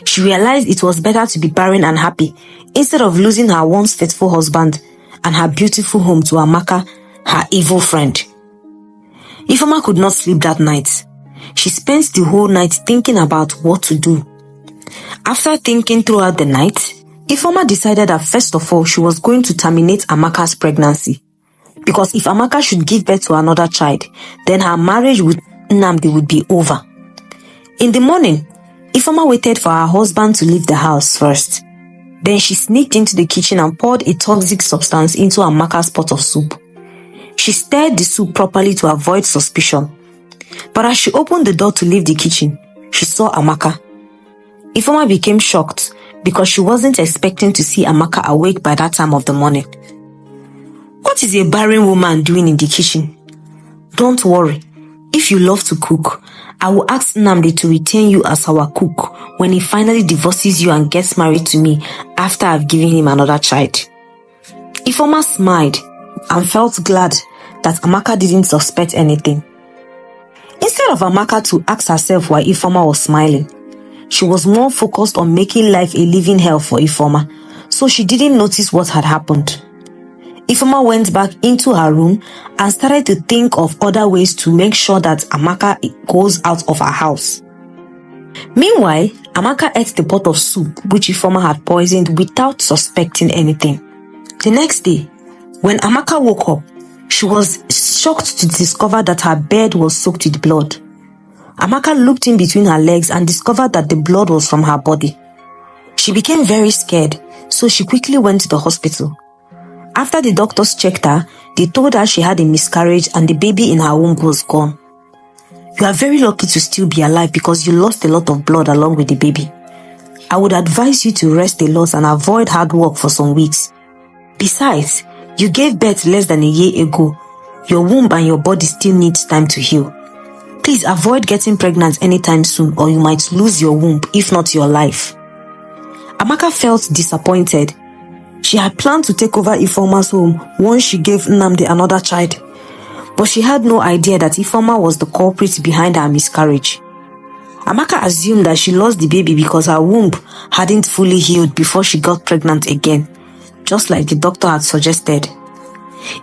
She realized it was better to be barren and happy instead of losing her once faithful husband and her beautiful home to Amaka, her evil friend. Ifeoma could not sleep that night. She spent the whole night thinking about what to do. After thinking throughout the night, Ifeoma decided that first of all, she was going to terminate Amaka's pregnancy. Because if Amaka should give birth to another child, then her marriage with Nnamdi would be over. In the morning, Ifeoma waited for her husband to leave the house first. Then she sneaked into the kitchen and poured a toxic substance into Amaka's pot of soup. She stirred the soup properly to avoid suspicion. But as she opened the door to leave the kitchen, she saw Amaka. Ifeoma became shocked because she wasn't expecting to see Amaka awake by that time of the morning. What is a barren woman doing in the kitchen? Don't worry. If you love to cook, I will ask Nnamdi to retain you as our cook when he finally divorces you and gets married to me after I've given him another child. Ifeoma smiled and felt glad that Amaka didn't suspect anything. Instead of Amaka to ask herself why Ifeoma was smiling, she was more focused on making life a living hell for Ifeoma, so she didn't notice what had happened. Ifeoma went back into her room and started to think of other ways to make sure that Amaka goes out of her house. Meanwhile, Amaka ate the pot of soup which Ifeoma had poisoned without suspecting anything. The next day, when Amaka woke up, she was shocked to discover that her bed was soaked with blood. Amaka looked in between her legs and discovered that the blood was from her body. She became very scared, so she quickly went to the hospital. After the doctors checked her, they told her she had a miscarriage and the baby in her womb was gone. You are very lucky to still be alive because you lost a lot of blood along with the baby. I would advise you to rest a lot and avoid hard work for some weeks. Besides, you gave birth less than a year ago. Your womb and your body still needs time to heal. Please avoid getting pregnant anytime soon or you might lose your womb, if not your life. Amaka felt disappointed. She had planned to take over Ifeoma's home once she gave Nnamdi another child. But she had no idea that Ifeoma was the culprit behind her miscarriage. Amaka assumed that she lost the baby because her womb hadn't fully healed before she got pregnant again, just like the doctor had suggested.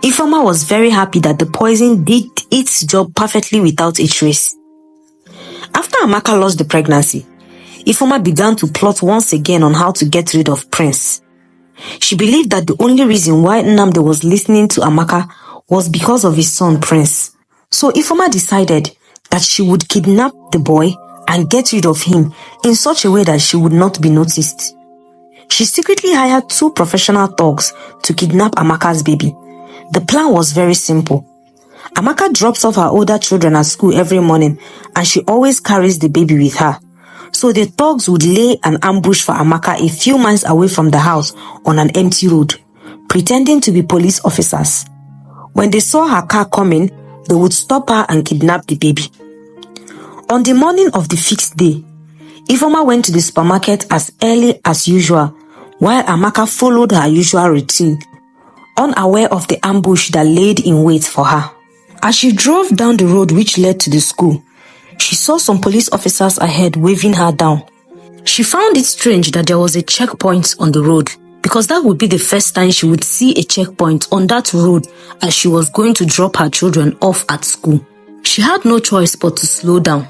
Ifeoma was very happy that the poison did its job perfectly without a trace. After Amaka lost the pregnancy, Ifeoma began to plot once again on how to get rid of Prince. She believed that the only reason why Nnamdi was listening to Amaka was because of his son Prince. So Ifeoma decided that she would kidnap the boy and get rid of him in such a way that she would not be noticed. She secretly hired 2 professional thugs to kidnap Amaka's baby. The plan was very simple. Amaka drops off her older children at school every morning and she always carries the baby with her. So the thugs would lay an ambush for Amaka a few miles away from the house on an empty road, pretending to be police officers. When they saw her car coming, they would stop her and kidnap the baby. On the morning of the fixed day, Ifeoma went to the supermarket as early as usual, while Amaka followed her usual routine, unaware of the ambush that laid in wait for her. As she drove down the road which led to the school, she saw some police officers ahead waving her down. She found it strange that there was a checkpoint on the road, because that would be the first time she would see a checkpoint on that road as she was going to drop her children off at school. She had no choice but to slow down.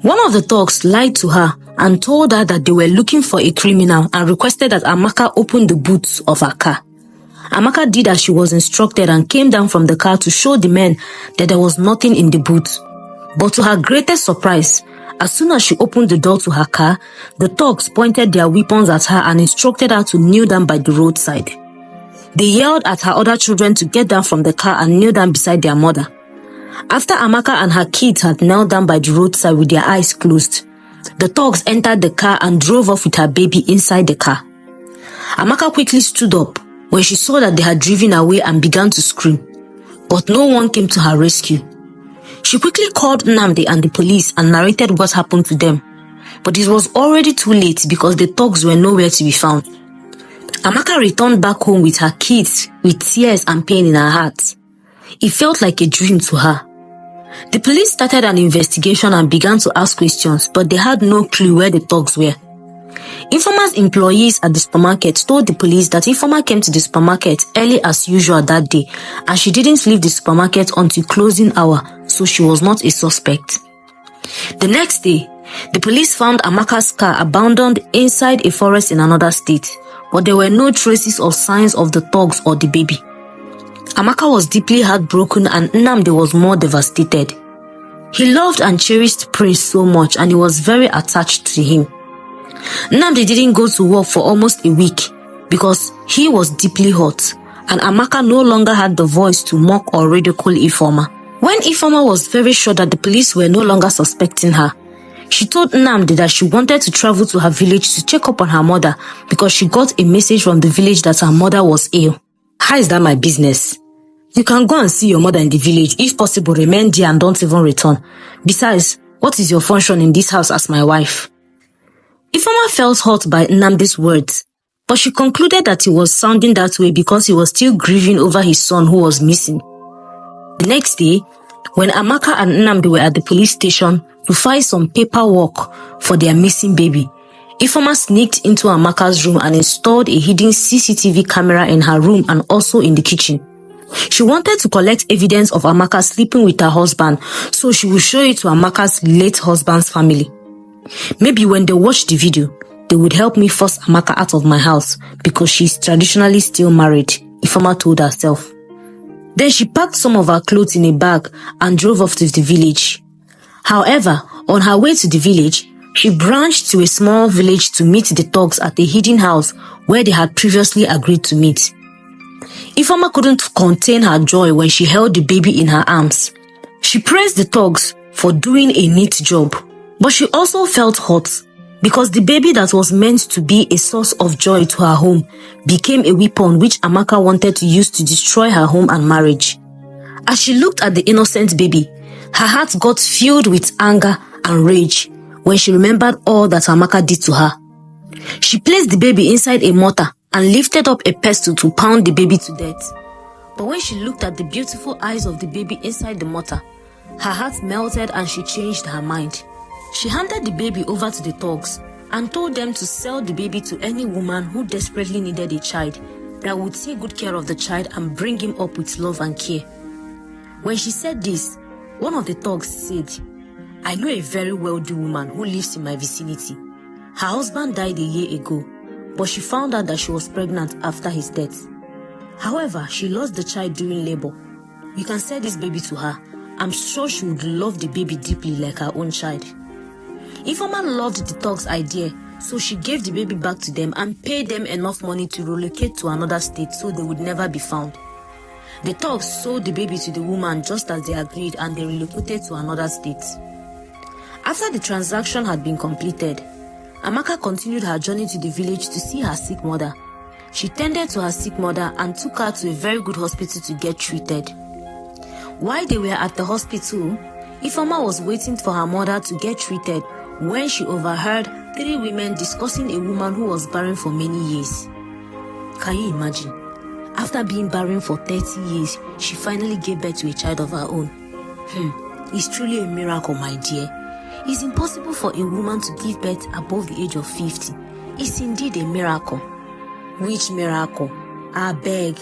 One of the thugs lied to her and told her that they were looking for a criminal and requested that Amaka open the boots of her car. Amaka did as she was instructed and came down from the car to show the men that there was nothing in the boot. But to her greatest surprise, as soon as she opened the door to her car, the thugs pointed their weapons at her and instructed her to kneel down by the roadside. They yelled at her other children to get down from the car and kneel down beside their mother. After Amaka and her kids had knelt down by the roadside with their eyes closed, the thugs entered the car and drove off with her baby inside the car. Amaka quickly stood up when she saw that they had driven away and began to scream, but no one came to her rescue. She quickly called Nnamdi and the police and narrated what happened to them, but it was already too late because the thugs were nowhere to be found. Amaka returned back home with her kids with tears and pain in her heart. It felt like a dream to her. The police started an investigation and began to ask questions, but they had no clue where the thugs were. Ifeoma's employees at the supermarket told the police that Ifeoma came to the supermarket early as usual that day and she didn't leave the supermarket until closing hour, so she was not a suspect. The next day, The police found Amaka's car abandoned inside a forest in another state, but there were no traces or signs of the thugs or the baby. Amaka was deeply heartbroken and Nnamdi was more devastated. He loved and cherished Prince so much and he was very attached to him. Nnamdi didn't go to work for almost a week because he was deeply hurt and Amaka no longer had the voice to mock or ridicule Ifeoma. When Ifeoma was very sure that the police were no longer suspecting her, she told Nnamdi that she wanted to travel to her village to check up on her mother because she got a message from the village that her mother was ill. How is that my business? You can go and see your mother in the village. If possible, remain there and don't even return. Besides, what is your function in this house as my wife? Ifeoma felt hurt by Nnamdi's words, but she concluded that he was sounding that way because he was still grieving over his son who was missing. The next day, when Amaka and Nnamdi were at the police station to find some paperwork for their missing baby, Ifeoma sneaked into Amaka's room and installed a hidden CCTV camera in her room and also in the kitchen. She wanted to collect evidence of Amaka sleeping with her husband so she would show it to Amaka's late husband's family. Maybe when they watch the video, they would help me force Amaka out of my house because she is traditionally still married, Ifeoma told herself. Then she packed some of her clothes in a bag and drove off to the village. However, on her way to the village, she branched to a small village to meet the thugs at a hidden house where they had previously agreed to meet. Ifeoma couldn't contain her joy when she held the baby in her arms. She praised the thugs for doing a neat job, but she also felt hurt because the baby that was meant to be a source of joy to her home became a weapon which Amaka wanted to use to destroy her home and marriage. As she looked at the innocent baby, her heart got filled with anger and rage when she remembered all that Amaka did to her. She placed the baby inside a mortar and lifted up a pestle to pound the baby to death. But when she looked at the beautiful eyes of the baby inside the mortar, her heart melted and she changed her mind. She handed the baby over to the thugs and told them to sell the baby to any woman who desperately needed a child that would take good care of the child and bring him up with love and care. When she said this, one of the thugs said, "I know a very wealthy woman who lives in my vicinity. Her husband died a year ago, but she found out that she was pregnant after his death. However, she lost the child during labor. You can sell this baby to her. I'm sure she would love the baby deeply like her own child." Ifeoma loved the thugs' idea, so she gave the baby back to them and paid them enough money to relocate to another state so they would never be found. The thugs sold the baby to the woman just as they agreed and they relocated to another state. After the transaction had been completed, Amaka continued her journey to the village to see her sick mother. She tended to her sick mother and took her to a very good hospital to get treated. While they were at the hospital, Ifeoma was waiting for her mother to get treated when she overheard 3 women discussing a woman who was barren for many years. Can you imagine? After being barren for 30 years, she finally gave birth to a child of her own. It's truly a miracle, my dear. It's impossible for a woman to give birth above the age of 50. It's indeed a miracle. Which miracle? I beg.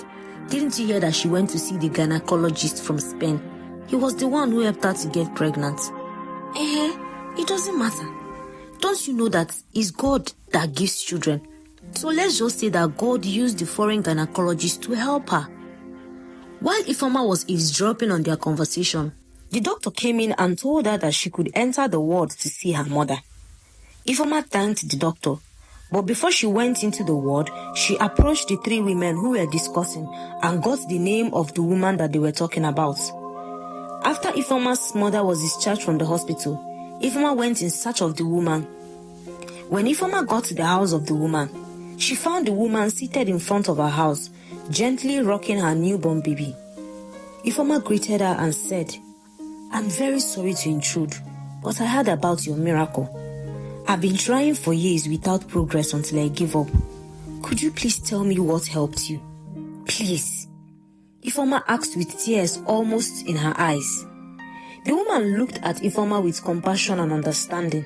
Didn't you hear that she went to see the gynecologist from Spain? He was the one who helped her to get pregnant. It doesn't matter. Don't you know that it's God that gives children? So let's just say that God used the foreign gynecologist to help her. While Ifeoma was eavesdropping on their conversation, the doctor came in and told her that she could enter the ward to see her mother. Ifeoma thanked the doctor, but before she went into the ward, she approached the 3 women who were discussing and got the name of the woman that they were talking about. After Ifeoma's mother was discharged from the hospital, Ifeoma went in search of the woman. When Ifeoma got to the house of the woman, she found the woman seated in front of her house, gently rocking her newborn baby. Ifeoma greeted her and said, "I'm very sorry to intrude, but I heard about your miracle. I've been trying for years without progress until I gave up. Could you please tell me what helped you? Please." Ifeoma asked with tears almost in her eyes. The woman looked at Ifeoma with compassion and understanding.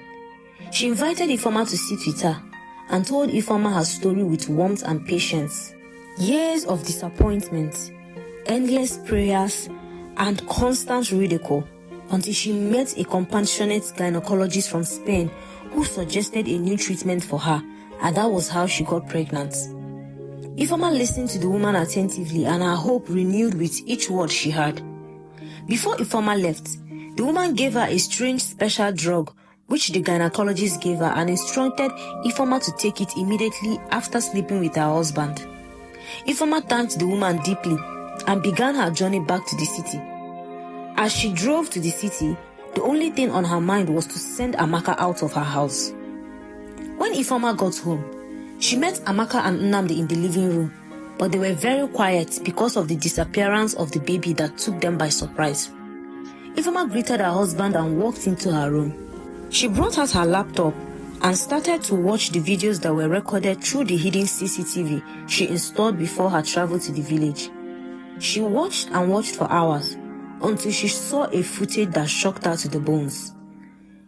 She invited Ifeoma to sit with her and told Ifeoma her story with warmth and patience. Years of disappointment, endless prayers, and constant ridicule until she met a compassionate gynecologist from Spain who suggested a new treatment for her, and that was how she got pregnant. Ifeoma listened to the woman attentively, and her hope renewed with each word she heard. Before Ifeoma left, the woman gave her a strange special drug which the gynecologist gave her and instructed Ifeoma to take it immediately after sleeping with her husband. Ifeoma thanked the woman deeply and began her journey back to the city. As she drove to the city, the only thing on her mind was to send Amaka out of her house. When Ifeoma got home, she met Amaka and Nnamdi in the living room, but they were very quiet because of the disappearance of the baby that took them by surprise. Ifeoma greeted her husband and walked into her room. She brought out her laptop and started to watch the videos that were recorded through the hidden CCTV she installed before her travel to the village. She watched and watched for hours until she saw a footage that shocked her to the bones.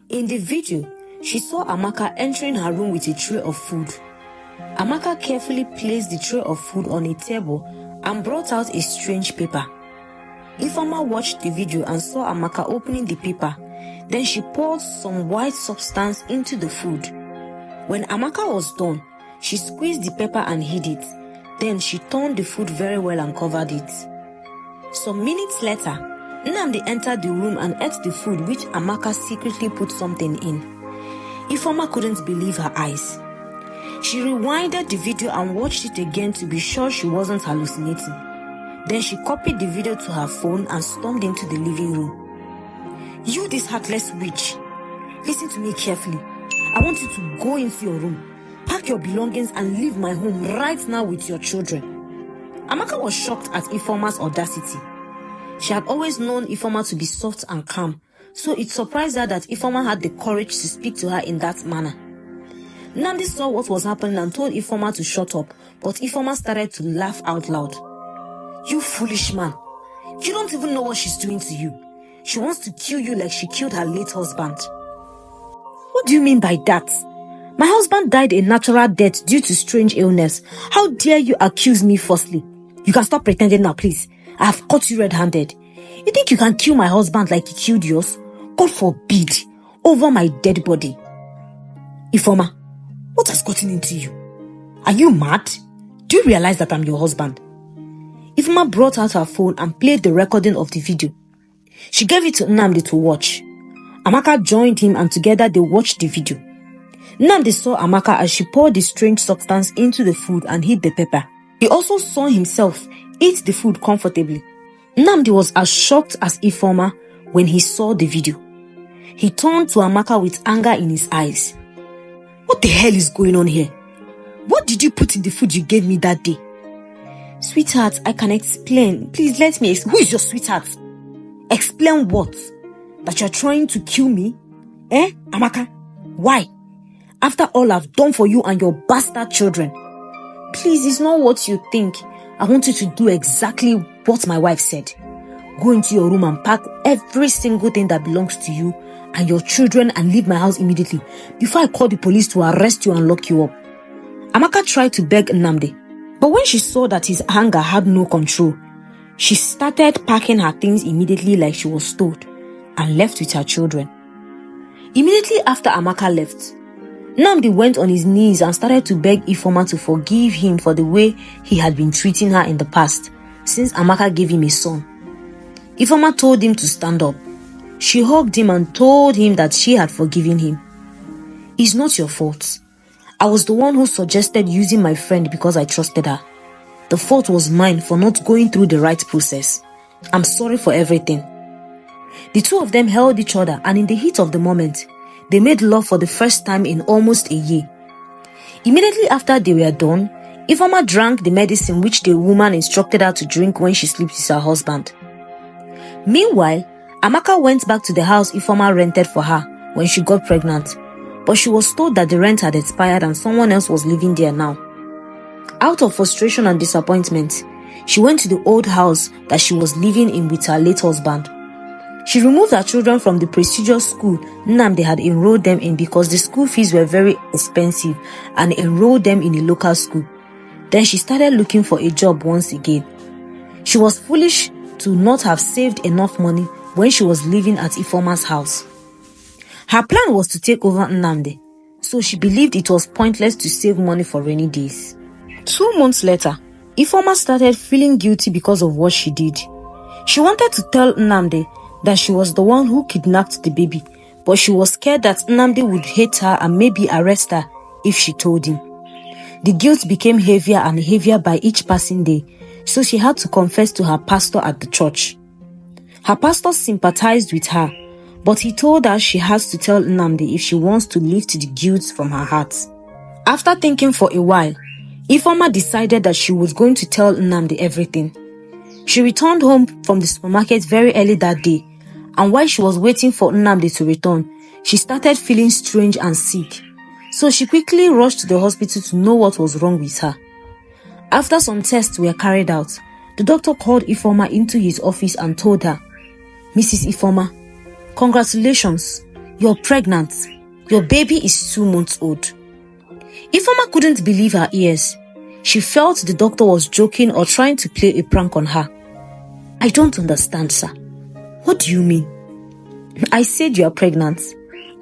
In the video, she saw Amaka entering her room with a tray of food. Amaka carefully placed the tray of food on a table and brought out a strange paper. Ifeoma watched the video and saw Amaka opening the paper. Then she poured some white substance into the food. When Amaka was done, she squeezed the paper and hid it. Then she turned the food very well and covered it. Some minutes later, Nnamdi entered the room and ate the food which Amaka secretly put something in. Ifeoma couldn't believe her eyes. She rewinded the video and watched it again to be sure she wasn't hallucinating. Then she copied the video to her phone and stormed into the living room. "You, this heartless witch, listen to me carefully. I want you to go into your room, pack your belongings and leave my home right now with your children." Amaka was shocked at Ifeoma's audacity. She had always known Ifeoma to be soft and calm, so it surprised her that Ifeoma had the courage to speak to her in that manner. Nnamdi saw what was happening and told Ifeoma to shut up, but Ifeoma started to laugh out loud. "You foolish man, you don't even know what she's doing to you. She wants to kill you like she killed her late husband." "What do you mean by that? My husband died a natural death due to strange illness. How dare you accuse me falsely? You can stop pretending now, please. I have caught you red-handed. You think you can kill my husband like he killed yours? God forbid, over my dead body." "Ifeoma, what has gotten into you? Are you mad? Do you realize that I'm your husband?" Ifeoma brought out her phone and played the recording of the video. She gave it to Nnamdi to watch. Amaka joined him and together they watched the video. Nnamdi saw Amaka as she poured the strange substance into the food and hid the pepper. He also saw himself eat the food comfortably. Nnamdi was as shocked as Ifeoma when he saw the video. He turned to Amaka with anger in his eyes. "What the hell is going on here? What did you put in the food you gave me that day?" "Sweetheart, I can explain. Please let me. Who is your sweetheart?" "Explain what? That you're trying to kill me? Amaka? Why? After all I've done for you and your bastard children." "Please, it's not what you think. I want you to do exactly what my wife said. Go into your room and pack every single thing that belongs to you and your children and leave my house immediately before I call the police to arrest you and lock you up." Amaka tried to beg Nnamdi, but when she saw that his anger had no control, she started packing her things immediately like she was told and left with her children. Immediately after Amaka left, Nnamdi went on his knees and started to beg Ifeoma to forgive him for the way he had been treating her in the past since Amaka gave him a son. Ifeoma told him to stand up. She hugged him and told him that she had forgiven him. "It's not your fault. I was the one who suggested using my friend because I trusted her. The fault was mine for not going through the right process. I'm sorry for everything." The two of them held each other, and in the heat of the moment, they made love for the first time in almost a year. Immediately after they were done, Ifeoma drank the medicine which the woman instructed her to drink when she sleeps with her husband. Meanwhile, Amaka went back to the house Ifeoma rented for her when she got pregnant, but she was told that the rent had expired and someone else was living there now. Out of frustration and disappointment, she went to the old house that she was living in with her late husband. She removed her children from the prestigious school Nnamdi had enrolled them in because the school fees were very expensive, and enrolled them in a local school. Then she started looking for a job once again. She was foolish to not have saved enough money when she was living at Ifeoma's house. Her plan was to take over Nnamdi, so she believed it was pointless to save money for rainy days. 2 months later, Ifeoma started feeling guilty because of what she did. She wanted to tell Nnamdi that she was the one who kidnapped the baby, but she was scared that Nnamdi would hate her and maybe arrest her if she told him. The guilt became heavier and heavier by each passing day, so she had to confess to her pastor at the church. Her pastor sympathized with her, but he told her she has to tell Nnamdi if she wants to lift the guilt from her heart. After thinking for a while, Ifeoma decided that she was going to tell Nnamdi everything. She returned home from the supermarket very early that day, and while she was waiting for Nnamdi to return, she started feeling strange and sick. So she quickly rushed to the hospital to know what was wrong with her. After some tests were carried out, the doctor called Ifeoma into his office and told her, "Mrs. Ifeoma, congratulations, you're pregnant. Your baby is 2 months old." Ifeoma couldn't believe her ears. She felt the doctor was joking or trying to play a prank on her. "I don't understand, sir. What do you mean?" "I said you are pregnant.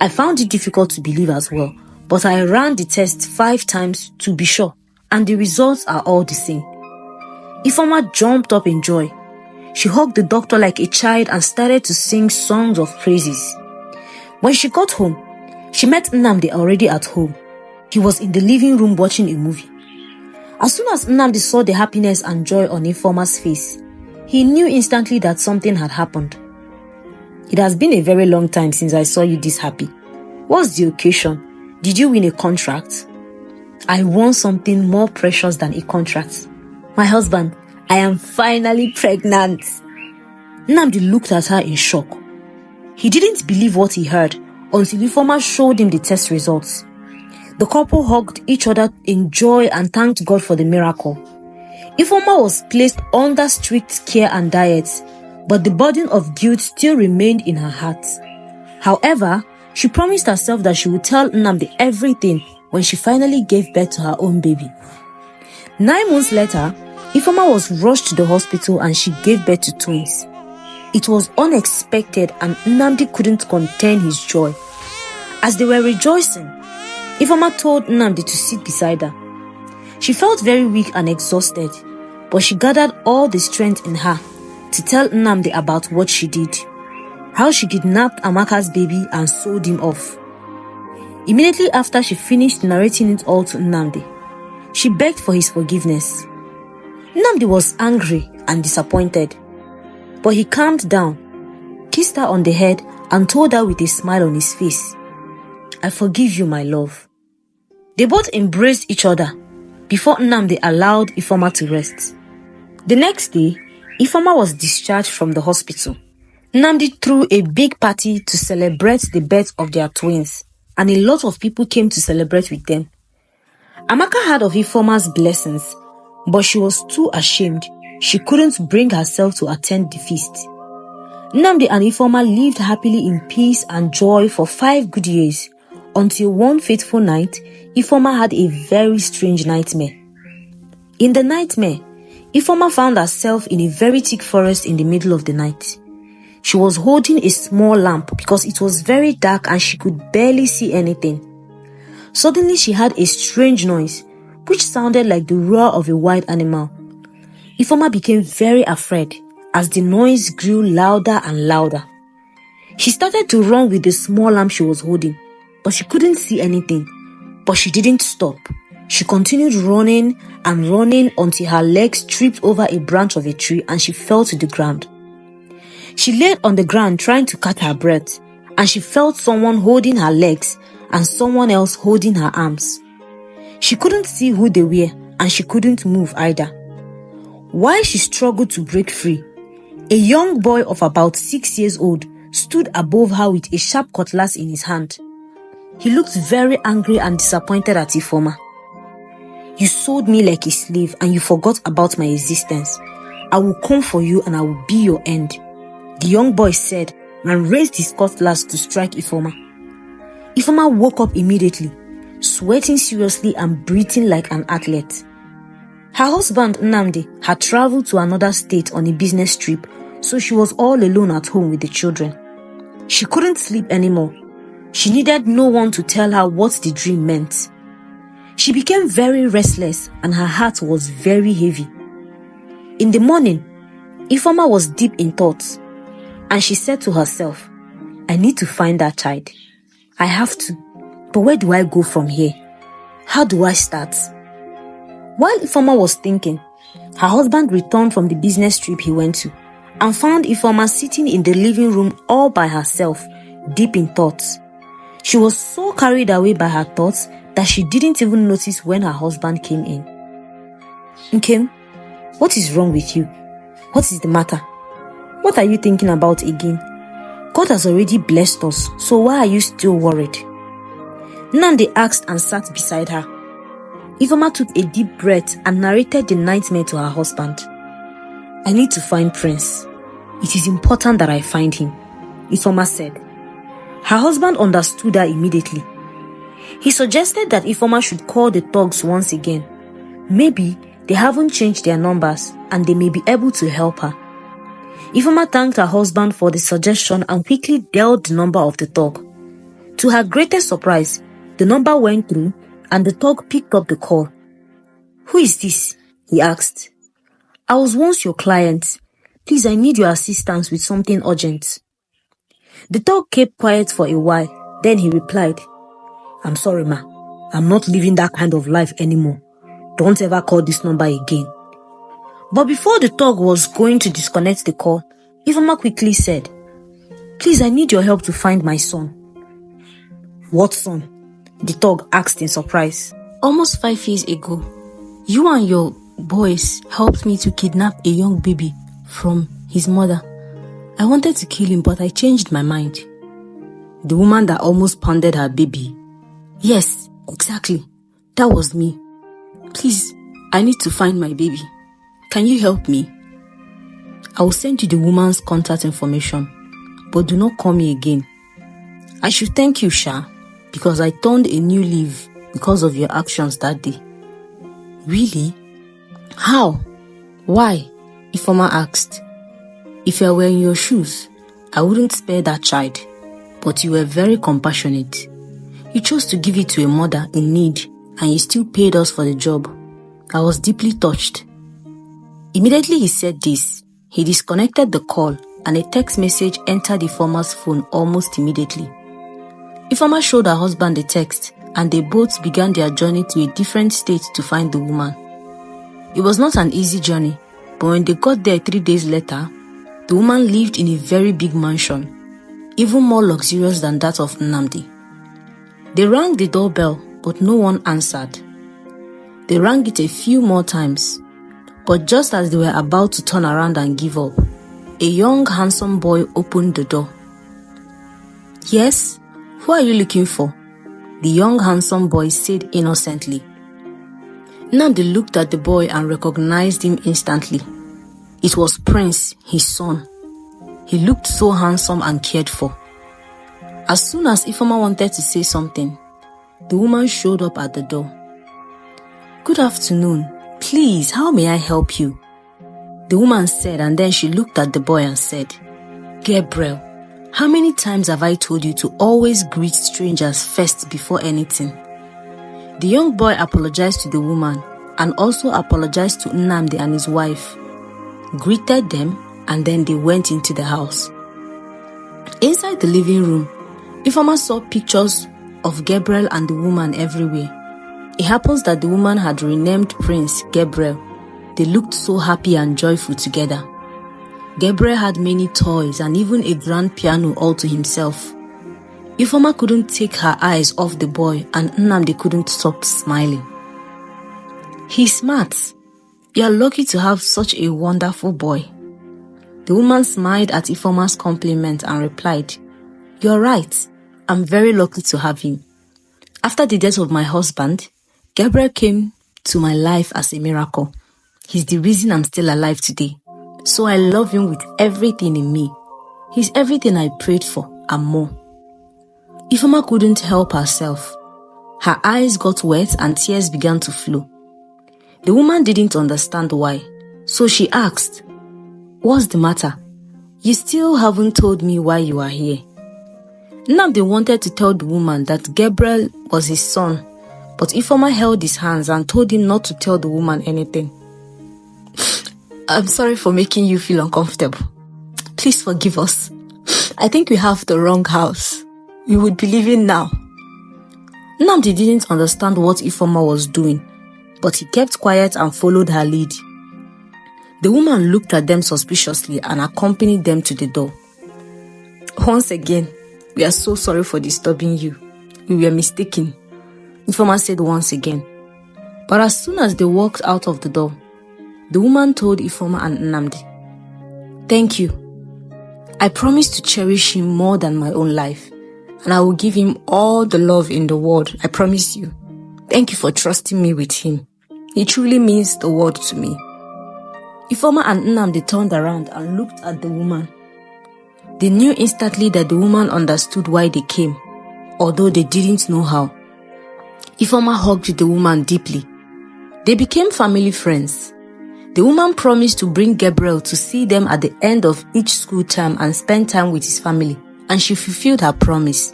I found it difficult to believe as well, but I ran the test 5 times to be sure, and the results are all the same." Ifeoma jumped up in joy. She hugged the doctor like a child and started to sing songs of praises. When she got home, she met Nnamdi already at home. He was in the living room watching a movie. As soon as Nnamdi saw the happiness and joy on Ifeoma's face, he knew instantly that something had happened. "It has been a very long time since I saw you this happy. What's the occasion? Did you win a contract?" "I won something more precious than a contract. My husband, I am finally pregnant." Nnamdi looked at her in shock. He didn't believe what he heard until Ifeoma showed him the test results. The couple hugged each other in joy and thanked God for the miracle. Ifeoma was placed under strict care and diet, but the burden of guilt still remained in her heart. However, she promised herself that she would tell Nnamdi everything when she finally gave birth to her own baby. 9 months later, Ifeoma was rushed to the hospital and she gave birth to twins. It was unexpected and Nnamdi couldn't contain his joy. As they were rejoicing, Ifeoma told Nnamdi to sit beside her. She felt very weak and exhausted, but she gathered all the strength in her to tell Nnamdi about what she did, how she kidnapped Amaka's baby and sold him off. Immediately after she finished narrating it all to Nnamdi, she begged for his forgiveness. Nnamdi was angry and disappointed, but he calmed down, kissed her on the head and told her with a smile on his face, "I forgive you, my love." They both embraced each other before Nnamdi allowed Ifeoma to rest. The next day, Ifeoma was discharged from the hospital. Nnamdi threw a big party to celebrate the birth of their twins, and a lot of people came to celebrate with them. Amaka heard of Ifeoma's blessings, but she was too ashamed. She couldn't bring herself to attend the feast. Nnamdi and Ifeoma lived happily in peace and joy for 5 good years, until one fateful night, Ifeoma had a very strange nightmare. In the nightmare, Ifeoma found herself in a very thick forest in the middle of the night. She was holding a small lamp because it was very dark and she could barely see anything. Suddenly she heard a strange noise, which sounded like the roar of a wild animal. Ifeoma became very afraid as the noise grew louder and louder. She started to run with the small lamp she was holding, but she couldn't see anything. But she didn't stop. She continued running and running until her legs tripped over a branch of a tree and she fell to the ground. She laid on the ground trying to catch her breath, and she felt someone holding her legs and someone else holding her arms. She couldn't see who they were and she couldn't move either. While she struggled to break free, a young boy of about 6 years old stood above her with a sharp cutlass in his hand. He looked very angry and disappointed at Ifeoma. "You sold me like a slave and you forgot about my existence. I will come for you and I will be your end," the young boy said and raised his cutlass to strike Ifeoma. Ifeoma woke up immediately, sweating seriously and breathing like an athlete. Her husband Nnamdi had traveled to another state on a business trip so she was all alone at home with the children. She couldn't sleep anymore. She needed no one to tell her what the dream meant. She became very restless and her heart was very heavy. In the morning, Ifeoma was deep in thoughts and she said to herself, I need to find that child. I have to. But where do I go from here? How do I start? While Ifeoma was thinking, her husband returned from the business trip he went to and found Ifeoma sitting in the living room all by herself, deep in thoughts. She was so carried away by her thoughts that she didn't even notice when her husband came in. Nkem, what is wrong with you? What is the matter? What are you thinking about again? God has already blessed us, so why are you still worried? Nnamdi asked and sat beside her. Ifeoma took a deep breath and narrated the nightmare to her husband. I need to find Prince. It is important that I find him, Ifeoma said. Her husband understood her immediately. He suggested that Ifeoma should call the thugs once again. Maybe they haven't changed their numbers and they may be able to help her. Ifeoma thanked her husband for the suggestion and quickly dialed the number of the thug. To her greatest surprise, the number went through and the thug picked up the call. Who is this? He asked. I was once your client. Please, I need your assistance with something urgent. The thug kept quiet for a while. Then he replied, I'm sorry, ma. I'm not living that kind of life anymore. Don't ever call this number again. But before the thug was going to disconnect the call, Ifeoma quickly said, Please, I need your help to find my son. What son? The thug asked in surprise. Almost 5 years ago, you and your boys helped me to kidnap a young baby from his mother. I wanted to kill him, but I changed my mind. The woman that almost pounded her baby. Yes, exactly. That was me. Please, I need to find my baby. Can you help me? I will send you the woman's contact information, but do not call me again. I should thank you, Sha, because I turned a new leaf because of your actions that day. Really? How? Why? Ifeoma asked. If I were in your shoes, I wouldn't spare that child, but you were very compassionate. You chose to give it to a mother in need and you still paid us for the job. I was deeply touched. Immediately he said this, he disconnected the call and a text message entered Ifeoma's phone almost immediately. Ifeoma showed her husband the text and they both began their journey to a different state to find the woman. It was not an easy journey, but when they got there 3 days later, the woman lived in a very big mansion, even more luxurious than that of Nnamdi. They rang the doorbell, but no one answered. They rang it a few more times, but just as they were about to turn around and give up, a young, handsome boy opened the door. Yes, who are you looking for? The young, handsome boy said innocently. Nnamdi looked at the boy and recognized him instantly. It was Prince, his son. He looked so handsome and cared for. As soon as Ifeoma wanted to say something, the woman showed up at the door. Good afternoon. Please, how may I help you? The woman said, and then she looked at the boy and said, Gabriel, how many times have I told you to always greet strangers first before anything? The young boy apologized to the woman and also apologized to Nnamdi and his wife, greeted them, and then they went into the house. Inside the living room, Ifeoma saw pictures of Gabriel and the woman everywhere. It happens that the woman had renamed Prince Gabriel. They looked so happy and joyful together. Gabriel had many toys and even a grand piano all to himself. Ifeoma couldn't take her eyes off the boy and Nnamdi couldn't stop smiling. He's smart. You are lucky to have such a wonderful boy. The woman smiled at Ifeoma's compliment and replied, You're right. I'm very lucky to have him. After the death of my husband, Gabriel came to my life as a miracle. He's the reason I'm still alive today. So I love him with everything in me. He's everything I prayed for and more. Ifeoma couldn't help herself. Her eyes got wet and tears began to flow. The woman didn't understand why, so she asked, What's the matter? You still haven't told me why you are here. Nnamdi wanted to tell the woman that Gabriel was his son, but Ifeoma held his hands and told him not to tell the woman anything. I'm sorry for making you feel uncomfortable. Please forgive us. I think we have the wrong house. We would be leaving now. Nnamdi didn't understand what Ifeoma was doing, but he kept quiet and followed her lead. The woman looked at them suspiciously and accompanied them to the door. Once again, we are so sorry for disturbing you. We were mistaken, Ifeoma said once again. But as soon as they walked out of the door, the woman told Ifeoma and Nnamdi, "Thank you. I promise to cherish him more than my own life, and I will give him all the love in the world, I promise you. Thank you for trusting me with him. He truly means the world to me." Ifeoma and Nnamdi turned around and looked at the woman. They knew instantly that the woman understood why they came, although they didn't know how. Ifeoma hugged the woman deeply. They became family friends. The woman promised to bring Gabriel to see them at the end of each school term and spend time with his family, and she fulfilled her promise.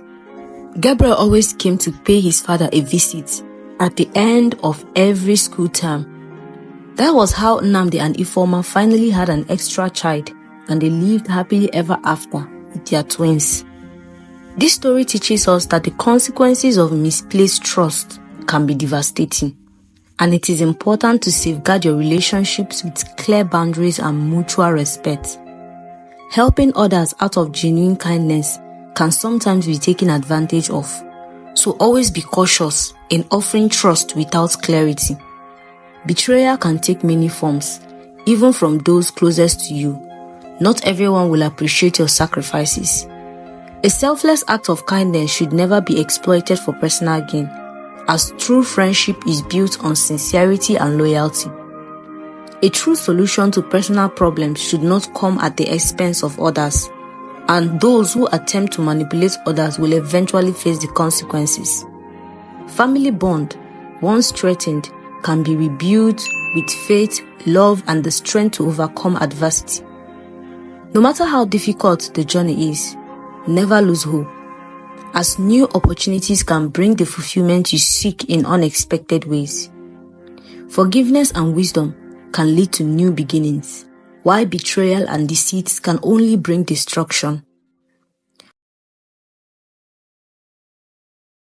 Gabriel always came to pay his father a visit at the end of every school term. That was how Nnamdi and Ifeoma finally had an extra child, and they lived happily ever after with their twins. This story teaches us that the consequences of misplaced trust can be devastating, and it is important to safeguard your relationships with clear boundaries and mutual respect. Helping others out of genuine kindness can sometimes be taken advantage of, so always be cautious in offering trust without clarity. Betrayal can take many forms, even from those closest to you. Not everyone will appreciate your sacrifices. A selfless act of kindness should never be exploited for personal gain, as true friendship is built on sincerity and loyalty. A true solution to personal problems should not come at the expense of others, and those who attempt to manipulate others will eventually face the consequences. Family bond, once threatened, can be rebuilt with faith, love, and the strength to overcome adversity. No matter how difficult the journey is, never lose hope, as new opportunities can bring the fulfillment you seek in unexpected ways. Forgiveness and wisdom can lead to new beginnings, while betrayal and deceit can only bring destruction.